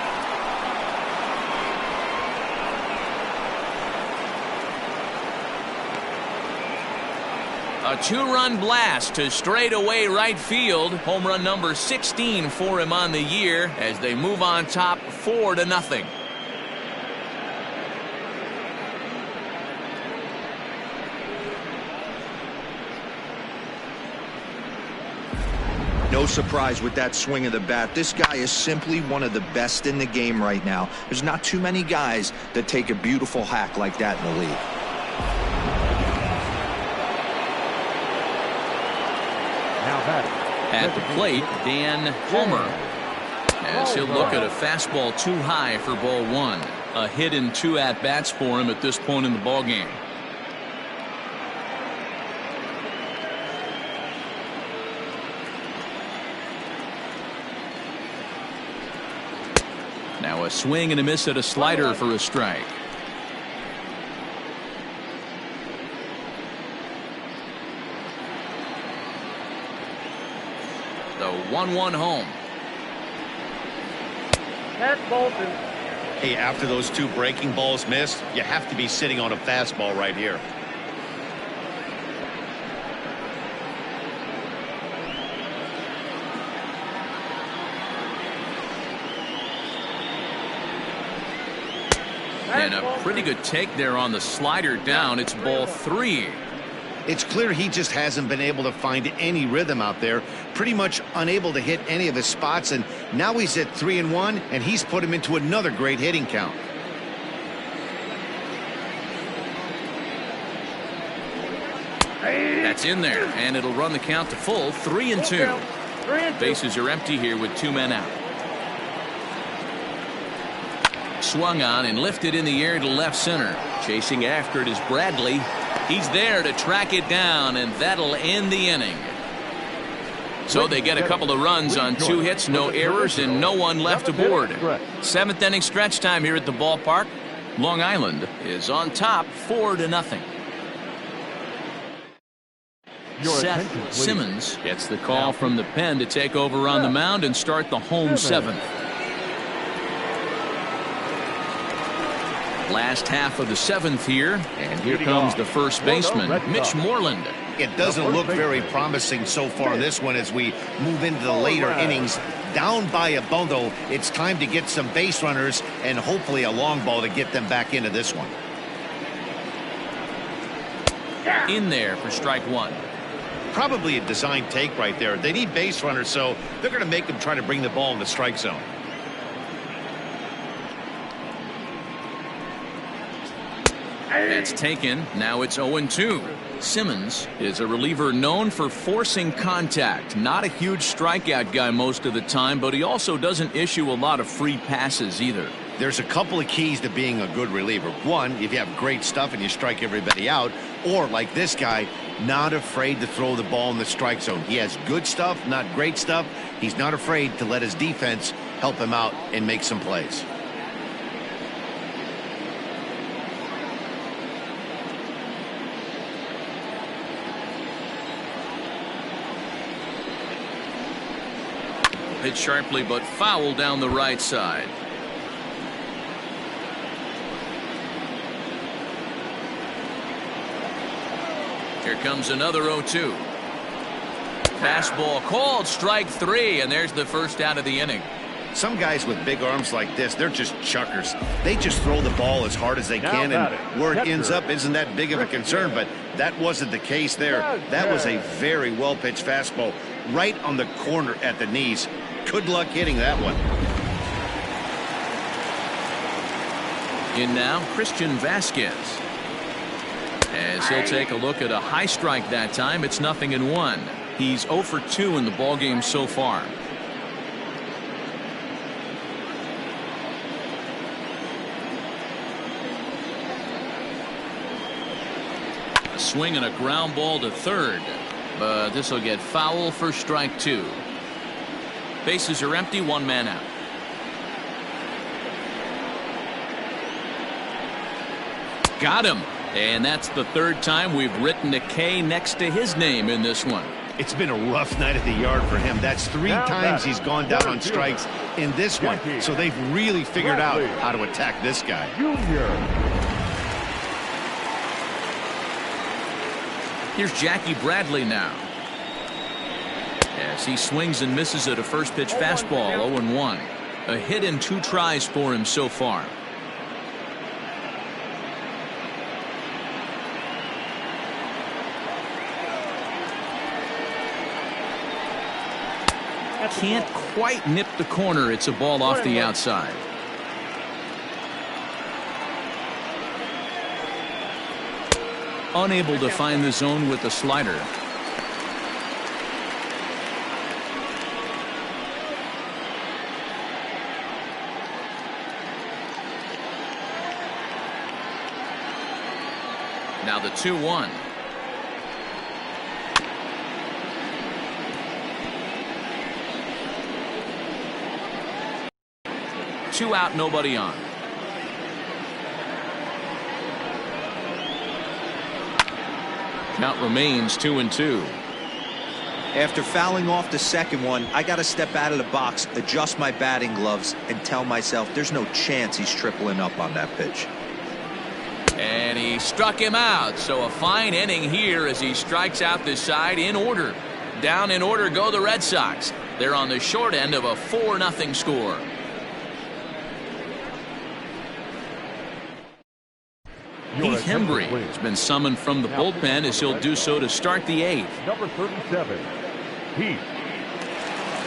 A 2-run blast to straightaway right field. Home run number 16 for him on the year as they move on top 4-0. No surprise with that swing of the bat. This guy is simply one of the best in the game right now. There's not too many guys that take a beautiful hack like that in the league. Now that at the plate, Dan Homer, as he'll look at a fastball too high for ball 1. A hit in 2 at-bats for him at this point in the ballgame. Now a swing and a miss at a slider for a strike. The 1-1 home. That's Bolton. Hey, after those 2 breaking balls missed, you have to be sitting on a fastball right here. And a pretty good take there on the slider down. It's ball 3. It's clear he just hasn't been able to find any rhythm out there. Pretty much unable to hit any of his spots, and now he's at 3-1, and he's put him into another great hitting count. That's in there, and it'll run the count to full 3-2. Bases are empty here with 2 men out. Swung on and lifted in the air to left center. Chasing after it is Bradley. He's there to track it down, and that'll end the inning. So they get a couple of runs on 2 hits, no errors, and no one left aboard. 7th inning stretch time here at the ballpark. Long Island is on top 4-0. Seth Simmons gets the call from the pen to take over on the mound and start the home 7th. Last half of the 7th here, and here comes the first baseman, Mitch Moreland. It doesn't look very promising so far this one as we move into the later innings. Down by a bundle, it's time to get some base runners and hopefully a long ball to get them back into this one. In there for strike one. Probably a design take right there. They need base runners, so they're going to make them try to bring the ball in the strike zone. That's taken. Now it's 0-2. Simmons is a reliever known for forcing contact. Not a huge strikeout guy most of the time, but he also doesn't issue a lot of free passes either. There's a couple of keys to being a good reliever. One, if you have great stuff and you strike everybody out, or like this guy, not afraid to throw the ball in the strike zone. He has good stuff, not great stuff. He's not afraid to let his defense help him out and make some plays. Hit sharply but foul down the right side. Here comes another 0-2. Fastball called, strike three, and there's the first out of the inning. Some guys with big arms like this, they're just chuckers. They just throw the ball as hard as they can, and where it ends up isn't that big of a concern, but that wasn't the case there. That was a very well-pitched fastball right on the corner at the knees. Good luck hitting that one. In now, Christian Vasquez. As he'll take a look at a high strike that time, it's 0-1. He's 0 for 2 in the ballgame so far. A swing and a ground ball to third, but this will get foul for strike two. Bases are empty, one man out. Got him. And that's the third time we've written a K next to his name in this one. It's been a rough night at the yard for him. That's three times he's gone down on strikes in this one. So they've really figured out how to attack this guy. Here's Jackie Bradley now. As he swings and misses at a first pitch fastball, 0-1. A hit in 2 tries for him so far. Can't quite nip the corner. It's a ball off the outside. Unable to find the zone with the slider. Now the 2-1. Two out, nobody on. Count remains 2-2. After fouling off the second one, I got to step out of the box, adjust my batting gloves, and tell myself there's no chance he's tripling up on that pitch. And he struck him out. So a fine inning here as he strikes out this side in order. Down in order go the Red Sox. They're on the short end of a 4-0 score. Heath Hembry has been summoned from the bullpen as he'll do so to start the 8th. Number 37, Heath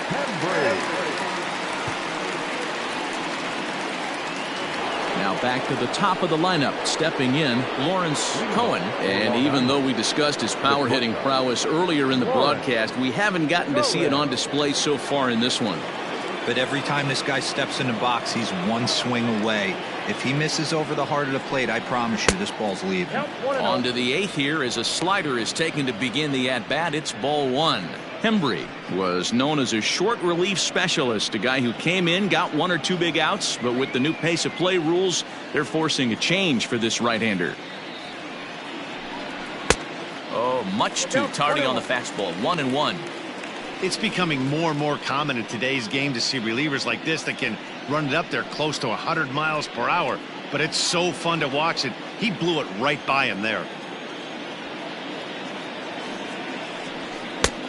Hembry. Now back to the top of the lineup, stepping in, Lawrence Kohan. And even though we discussed his power hitting prowess earlier in the broadcast, we haven't gotten to see it on display so far in this one. But every time this guy steps in the box, he's one swing away. If he misses over the heart of the plate, I promise you this ball's leaving. On to the 8th here as a slider is taken to begin the at-bat. It's ball 1. Hembry was known as a short relief specialist, a guy who came in, got 1 or 2 big outs, but with the new pace of play rules, they're forcing a change for this right-hander. Oh, much too tardy on the fastball. 1-1. It's becoming more and more common in today's game to see relievers like this that can run it up there close to 100 miles per hour. But it's so fun to watch it. He blew it right by him there.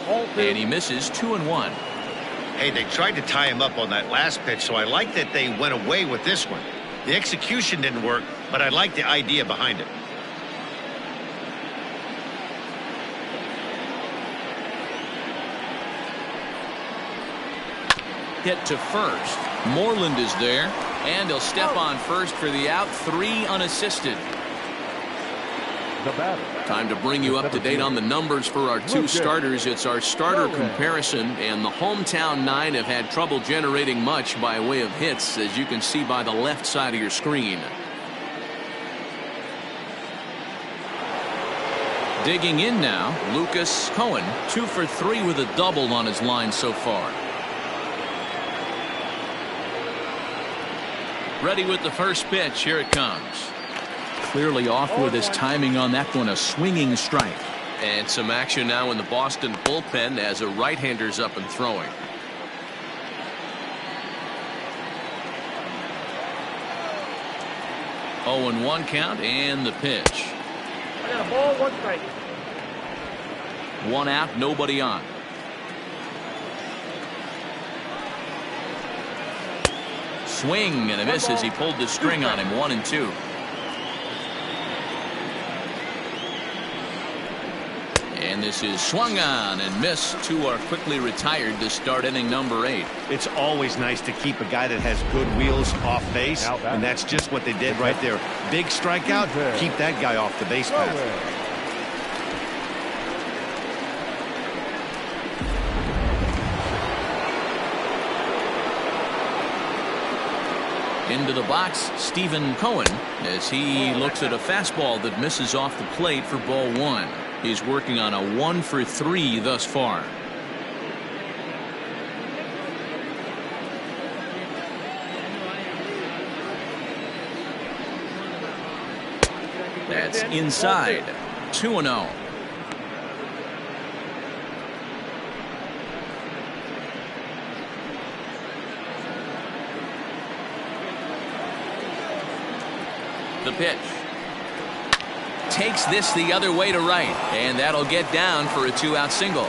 And he misses 2-1. Hey, they tried to tie him up on that last pitch, so I like that they went away with this one. The execution didn't work, but I like the idea behind it. hit to first. Moreland is there, and he'll step on first for the out. 3 unassisted. The batter. Time to bring you up to date on the numbers for our 2 starters. It's our starter comparison, and the hometown 9 have had trouble generating much by way of hits, as you can see by the left side of your screen. Digging in now, Lucas Kohan, 2 for 3 with a double on his line so far. Ready with the first pitch. Here it comes. Clearly off with his timing on that one. A swinging strike. And some action now in the Boston bullpen as a right-hander's up and throwing. Oh, and 1 count, and the pitch. I got a ball, 1 strike. 1 out, nobody on. Swing and a miss as he pulled the string on him. 1 and 2. And this is swung on and missed. 2 are quickly retired to start inning number 8. It's always nice to keep a guy that has good wheels off base, and that's just what they did right there. Big strikeout, keep that guy off the base path. Into the box, Stephen Kohan, as he looks at a fastball that misses off the plate for ball 1. He's working on a 1 for 3 thus far. That's inside. 2-0. The pitch. Takes this the other way to right, and that'll get down for a 2-out single.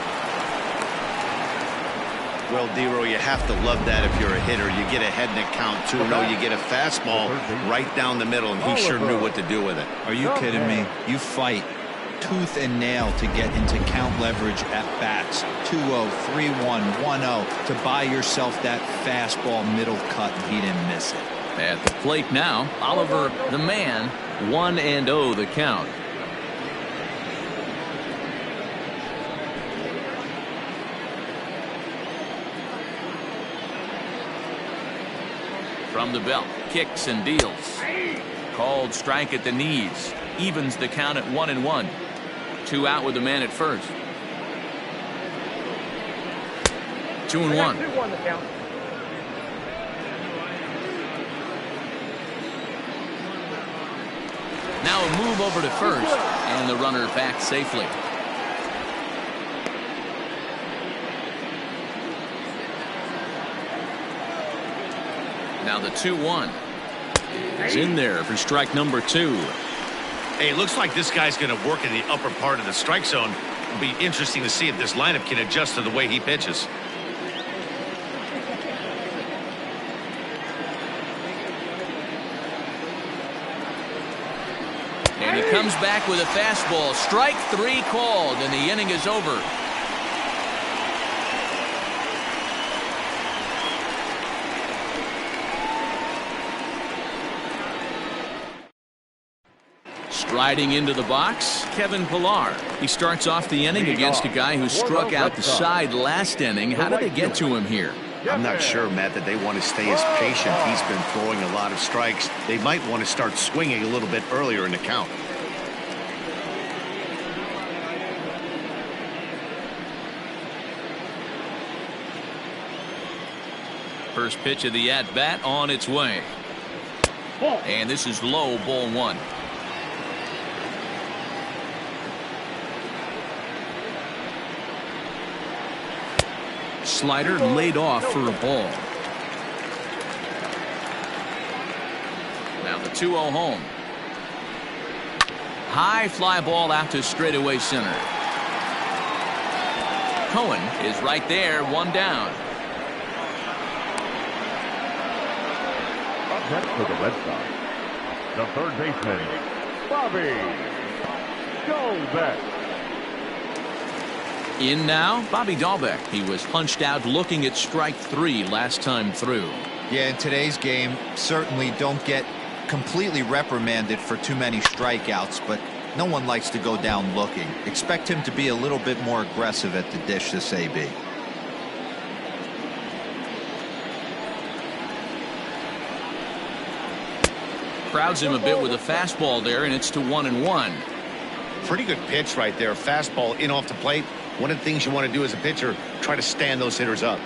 Well, Dero, you have to love that if you're a hitter. You get ahead in the count 2-0. You get a fastball right down the middle, and he sure knew what to do with it. Are you kidding me? You fight tooth and nail to get into count leverage at bats. 2-0, 3-1, 1-0 to buy yourself that fastball middle cut, and he didn't miss it. At the plate now, Oliver the man. 1-0 the count. From the belt, kicks and deals. Called strike at the knees. Evens the count at 1-1. 2 out with the man at first. 2-1. 2-1 the count. Now a move over to first, and the runner back safely. Now the 2-1 is in there for strike number 2. Hey, it looks like this guy's going to work in the upper part of the strike zone. It'll be interesting to see if this lineup can adjust to the way he pitches. And he comes back with a fastball. Strike 3 called, and the inning is over. Striding into the box, Kevin Pillar. He starts off the inning against a guy who struck out the side last inning. How did they get to him here? I'm not sure, Matt, that they want to stay as patient. He's been throwing a lot of strikes. They might want to start swinging a little bit earlier in the count. First pitch of the at-bat on its way. And this is low, ball 1. Slider laid off for a ball. Now the 2-0 home. High fly ball out to straightaway center. Kohan is right there, 1 down. Up next for the Red Sox, the third baseman, Bobby Goldbeck. In now, Bobby Dahlbeck. He was punched out looking at strike 3 last time through. Yeah, in today's game, certainly don't get completely reprimanded for too many strikeouts, but no one likes to go down looking. Expect him to be a little bit more aggressive at the dish this AB. Crowds him a bit with a fastball there, and it's to 1-1. Pretty good pitch right there. Fastball in off the plate. One of the things you want to do as a pitcher, try to stand those hitters up.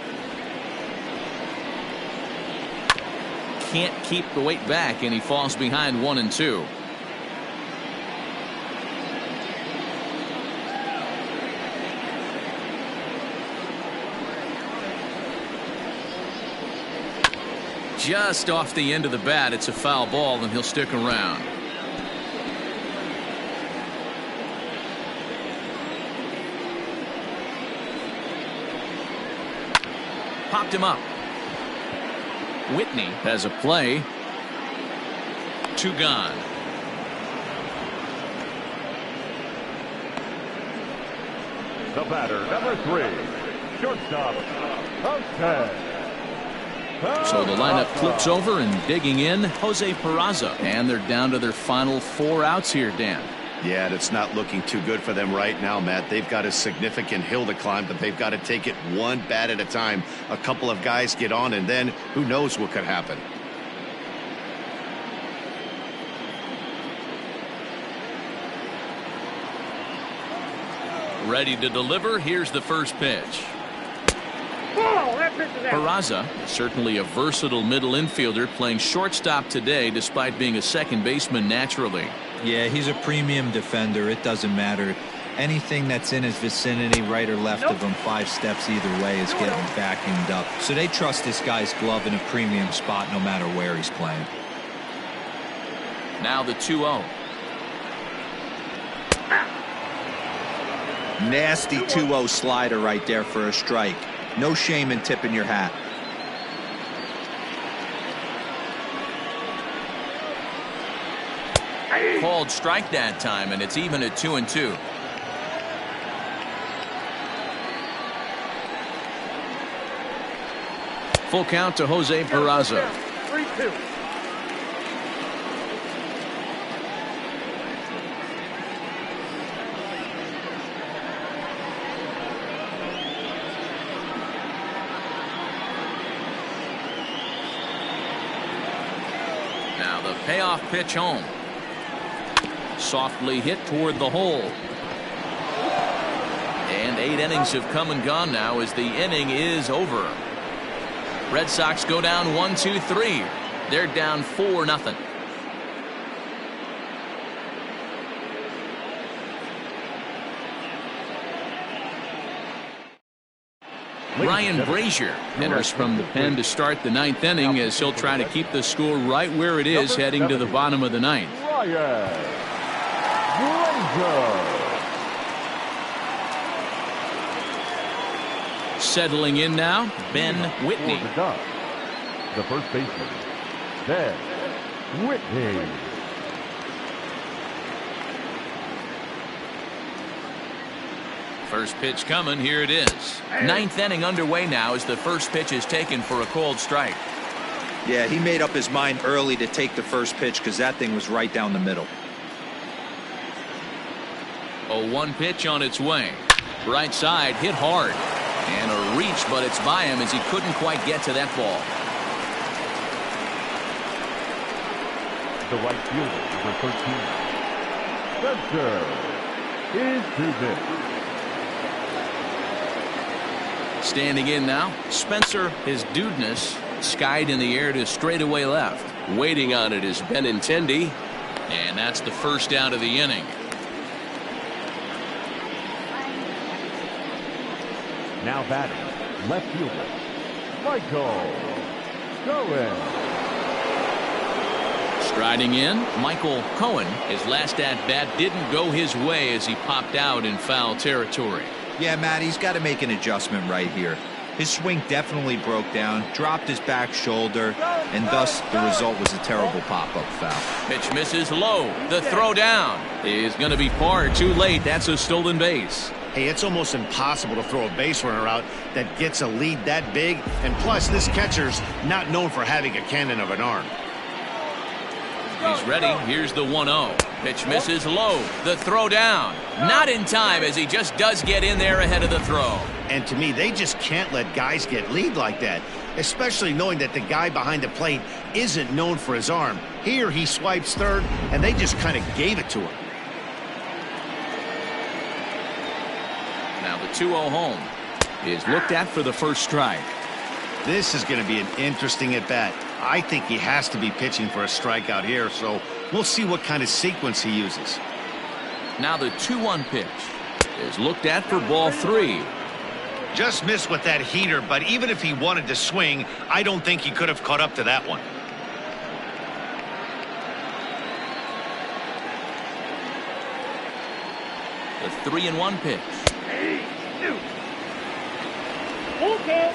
Can't keep the weight back, and he falls behind 1-2. Just off the end of the bat. It's a foul ball, and he'll stick around. Popped him up. Whitney has a play. 2 gone. The batter, number 3, shortstop, Kohan. So the lineup flips over, and digging in, Jose Peraza. And they're down to their final 4 outs here, Dan. Yeah, it's not looking too good for them right now, Matt. They've got a significant hill to climb, but they've got to take it one bat at a time. A couple of guys get on, and then who knows what could happen. Ready to deliver. Here's the first pitch. Peraza, certainly a versatile middle infielder, playing shortstop today despite being a second baseman naturally. Yeah, he's a premium defender. It doesn't matter. Anything that's in his vicinity, right or left of him, 5 steps either way, is getting vacuumed up. So they trust this guy's glove in a premium spot no matter where he's playing. Now the 2-0. Nasty 2-0 slider right there for a strike. No shame in tipping your hat. Called strike that time, and it's even at 2-2. Full count to Jose Peraza. 3-2. Now the payoff pitch home. Softly hit toward the hole. And 8 innings have come and gone now as the inning is over. Red Sox go down 1-2-3. They're down 4-0. Ryan Brazier enters from the pen to start the 9th inning as he'll try to keep the score right where it is heading to the bottom of the 9th. Ryan Brazier. Settling in now, Ben Whitney. The first baseman, Ben Whitney. First pitch coming. Here it is. 9th inning underway now as the first pitch is taken for a called strike. Yeah, he made up his mind early to take the first pitch because that thing was right down the middle. A 1 pitch on its way. Right side hit hard. And a reach, but it's by him as he couldn't quite get to that ball. The right fielder, number 13, Spencer is to this. Standing in now, Spencer, his dudeness, skied in the air to straightaway left. Waiting on it is Benintendi, and that's the first out of the inning. Now batting, left fielder, Michael Kohan. Striding in, Michael Kohan. His last at-bat didn't go his way as he popped out in foul territory. Yeah, Matt, he's got to make an adjustment right here. His swing definitely broke down, dropped his back shoulder, and thus the result was a terrible pop-up foul. Pitch misses low. The throw down is going to be far too late. That's a stolen base. Hey, it's almost impossible to throw a base runner out that gets a lead that big. And plus, this catcher's not known for having a cannon of an arm. He's ready. Here's the 1-0. Pitch misses low. The throw down. Not in time, as he just does get in there ahead of the throw. And to me, they just can't let guys get lead like that, especially knowing that the guy behind the plate isn't known for his arm. Here he swipes third, and they just kind of gave it to him. Now the 2-0 home is looked at for the first strike. This is going to be an interesting at-bat. I think he has to be pitching for a strikeout here, so we'll see what kind of sequence he uses. Now the 2-1 pitch is looked at for ball 3. Just missed with that heater, but even if he wanted to swing, I don't think he could have caught up to that one. The 3-1 pitch. Okay.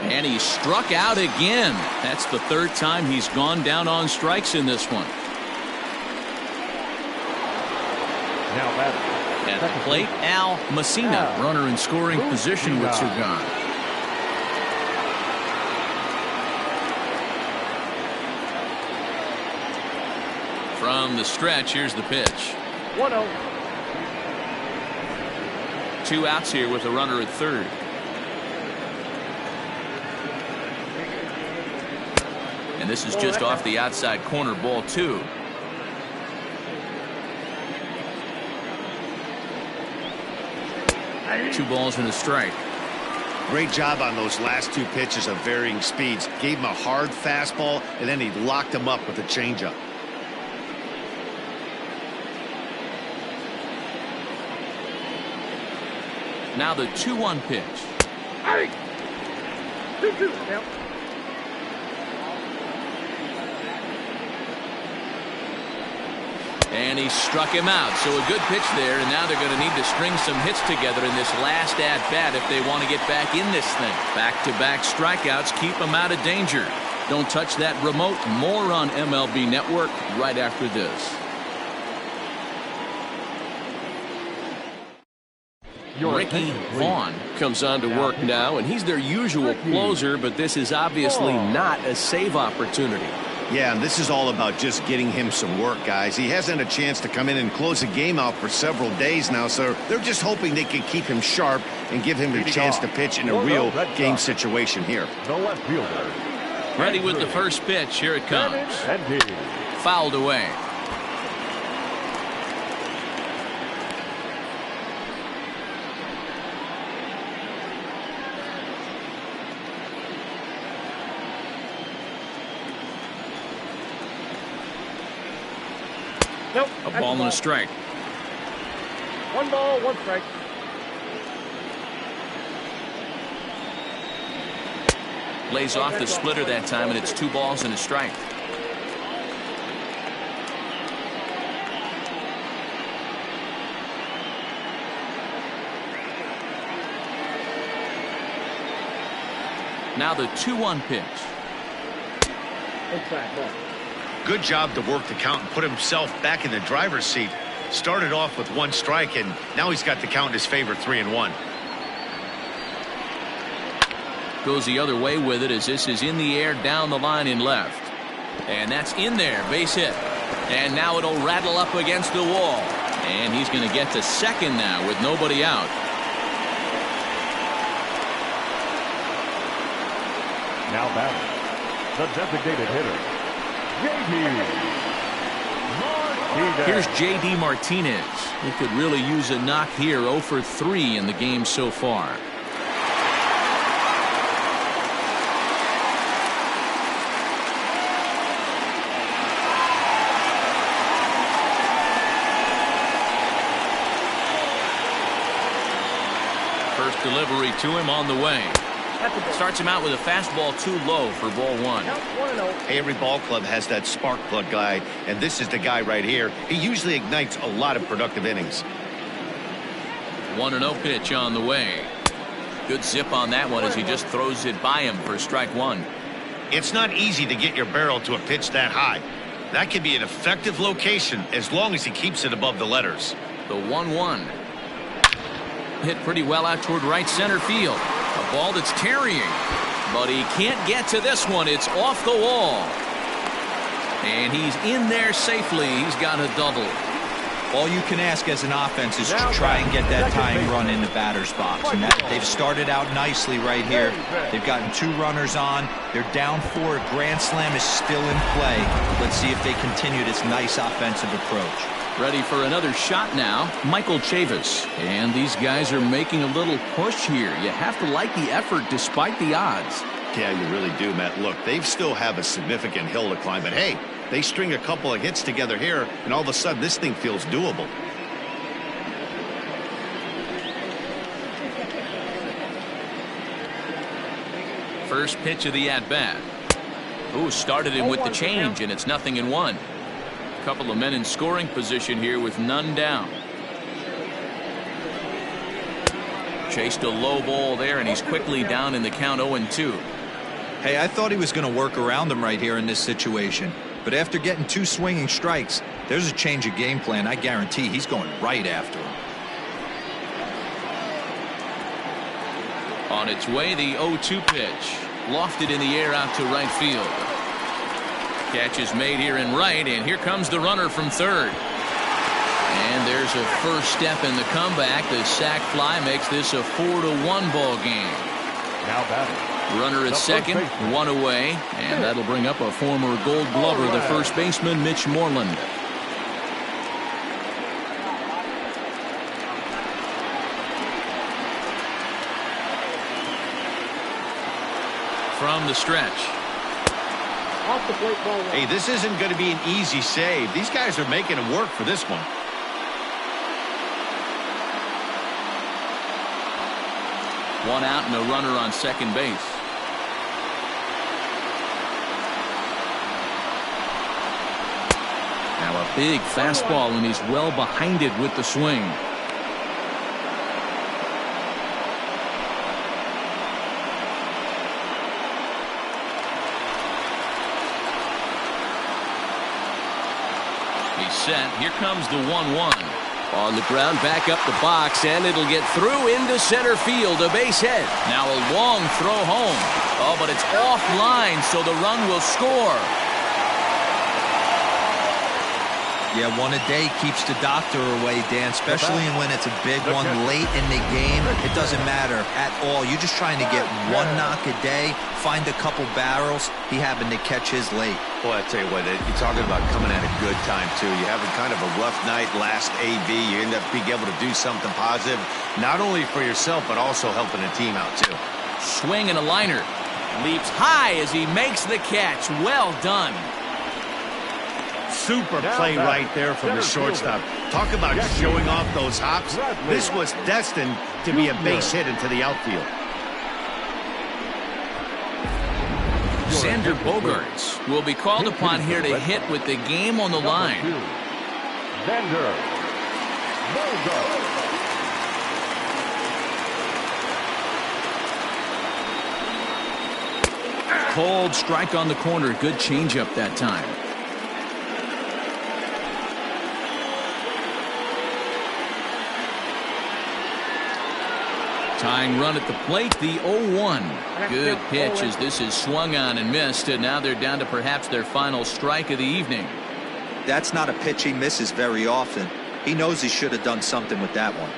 And he struck out again. That's the third time he's gone down on strikes in this one. Now batting. At the plate, Al Messina, runner in scoring position with Surgan. From the stretch, here's the pitch. 1-0. 2 outs here with a runner at third. And this is just off the outside corner, ball 2. Two balls and a strike. Great job on those last 2 pitches of varying speeds. Gave him a hard fastball, and then he locked him up with a changeup. Now the 2-1 pitch. Hey! 2-2 now. And he struck him out. So a good pitch there, and now they're going to need to string some hits together in this last at-bat if they want to get back in this thing. Back-to-back strikeouts keep them out of danger. Don't touch that remote. More on MLB Network right after this. Ricky Vaughn comes on to work now, and he's their usual closer, but this is obviously not a save opportunity. Yeah, and this is all about just getting him some work, guys. He hasn't had a chance to come in and close the game out for several days now, so they're just hoping they can keep him sharp and give him a chance to pitch in a real game situation here. The left fielder. Ready with the first pitch. Here it comes. Fouled away. Nope. A ball and a strike. 1 ball, 1 strike. Lays off the splitter that time, and it's 2 balls and a strike. Now the 2-1 pitch. Inside ball. Good job to work the count and put himself back in the driver's seat. Started off with 1 strike, and now he's got the count in his favor, 3-1. Goes the other way with it as this is in the air down the line in left. And that's in there, base hit. And now it'll rattle up against the wall. And he's going to get to second now with nobody out. Now batting. The designated hitter. Here's J.D. Martinez. He could really use a knock here. 0 for 3 in the game so far. First delivery to him on the way. Starts him out with a fastball too low for ball 1. Every ball club has that spark plug guy, and this is the guy right here. He usually ignites a lot of productive innings. 1-0 pitch on the way. Good zip on that one as he just throws it by him for strike 1. It's not easy to get your barrel to a pitch that high. That could be an effective location as long as he keeps it above the letters. The 1-1. Hit pretty well out toward right center field. A ball that's carrying. But he can't get to this one. It's off the wall. And he's in there safely. He's got a double. All you can ask as an offense is to try and get that tying run in the batter's box. And they've started out nicely right here. They've gotten 2 runners on. They're down 4. A grand slam is still in play. Let's see if they continue this nice offensive approach. Ready for another shot now, Michael Chavis. And these guys are making a little push here. You have to like the effort despite the odds. Yeah, you really do, Matt. Look, they still have a significant hill to climb, but hey, they string a couple of hits together here, and all of a sudden this thing feels doable. First pitch of the at-bat. Ooh, started him with the change, and it's 0-1. Couple of men in scoring position here with none down. Chased a low ball there, and he's quickly down in the count 0-2. Hey, I thought he was going to work around him right here in this situation. But after getting 2 swinging strikes, there's a change of game plan. I guarantee he's going right after him. On its way, the 0-2 pitch. Lofted in the air out to right field. Catch is made here in right, and here comes the runner from third. And there's a first step in the comeback. The sac fly makes this a 4-1 ball game. Now batting. Runner at second, 1 away, and that'll bring up a former Gold Glover, the first baseman, Mitch Moreland. From the stretch. Off the plate, ball 1. Hey, this isn't going to be an easy save. These guys are making him work for this one. One out and a runner on second base. Now a big fastball, and he's well behind it with the swing. He's set. Here comes the 1-1. On the ground, back up the box, and it'll get through into center field, a base hit. Now a long throw home. Oh, but it's offline, so the run will score. Yeah, one a day keeps the doctor away, Dan, especially when it's a big one late in the game. It doesn't matter at all. You're just trying to get 1 knock a day, find a couple barrels. He happened to catch his late. Boy, I tell you what, you're talking about coming at a good time, too. You're having kind of a rough night last AV. You end up being able to do something positive, not only for yourself, but also helping the team out, too. Swing and a liner. Leaps high as he makes the catch. Well done. Super play right there from the shortstop. Talk about showing off those hops. This was destined to be a base hit into the outfield. Xander Bogaerts will be called upon here to hit with the game on the line. Xander Bogaerts. Cold strike on the corner. Good changeup that time. Tying run at the plate, the 0-1. Good pitch as this is swung on and missed, and now they're down to perhaps their final strike of the evening. That's not a pitch he misses very often. He knows he should have done something with that one.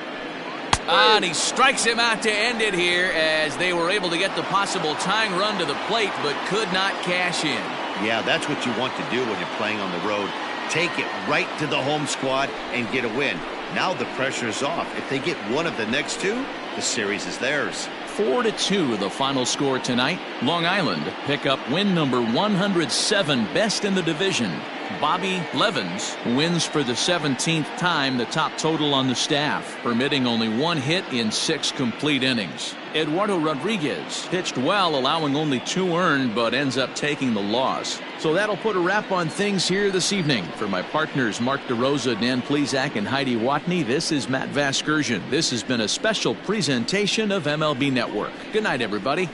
And he strikes him out to end it here as they were able to get the possible tying run to the plate but could not cash in. Yeah, that's what you want to do when you're playing on the road. Take it right to the home squad and get a win. Now the pressure is off. If they get one of the next 2, the series is theirs. 4-2 the final score tonight. Long Island pick up win number 107, best in the division. Bobby Levens wins for the 17th time, the top total on the staff, permitting only 1 hit in 6 complete innings. Eduardo Rodriguez pitched well, allowing only 2 earned, but ends up taking the loss. So that'll put a wrap on things here this evening. For my partners Mark DeRosa, Dan Plesac, and Heidi Watney, this is Matt Vasgersian. This has been a special presentation of MLB Network. Good night, everybody.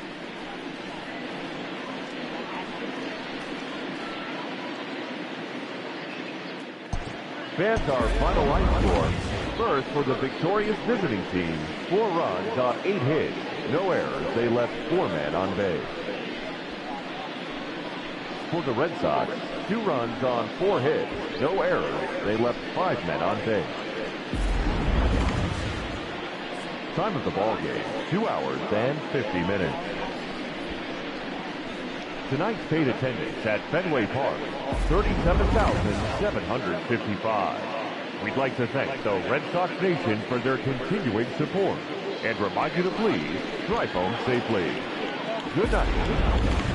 Fans, our final line score. First, for the victorious visiting team, 4 runs on 8 hits. No errors. They left 4 men on base. For the Red Sox, 2 runs on 4 hits. No errors. They left 5 men on base. Time of the ball game, 2 hours and 50 minutes. Tonight's paid attendance at Fenway Park, 37,755. We'd like to thank the Red Sox Nation for their continuing support and remind you to please drive home safely. Good night.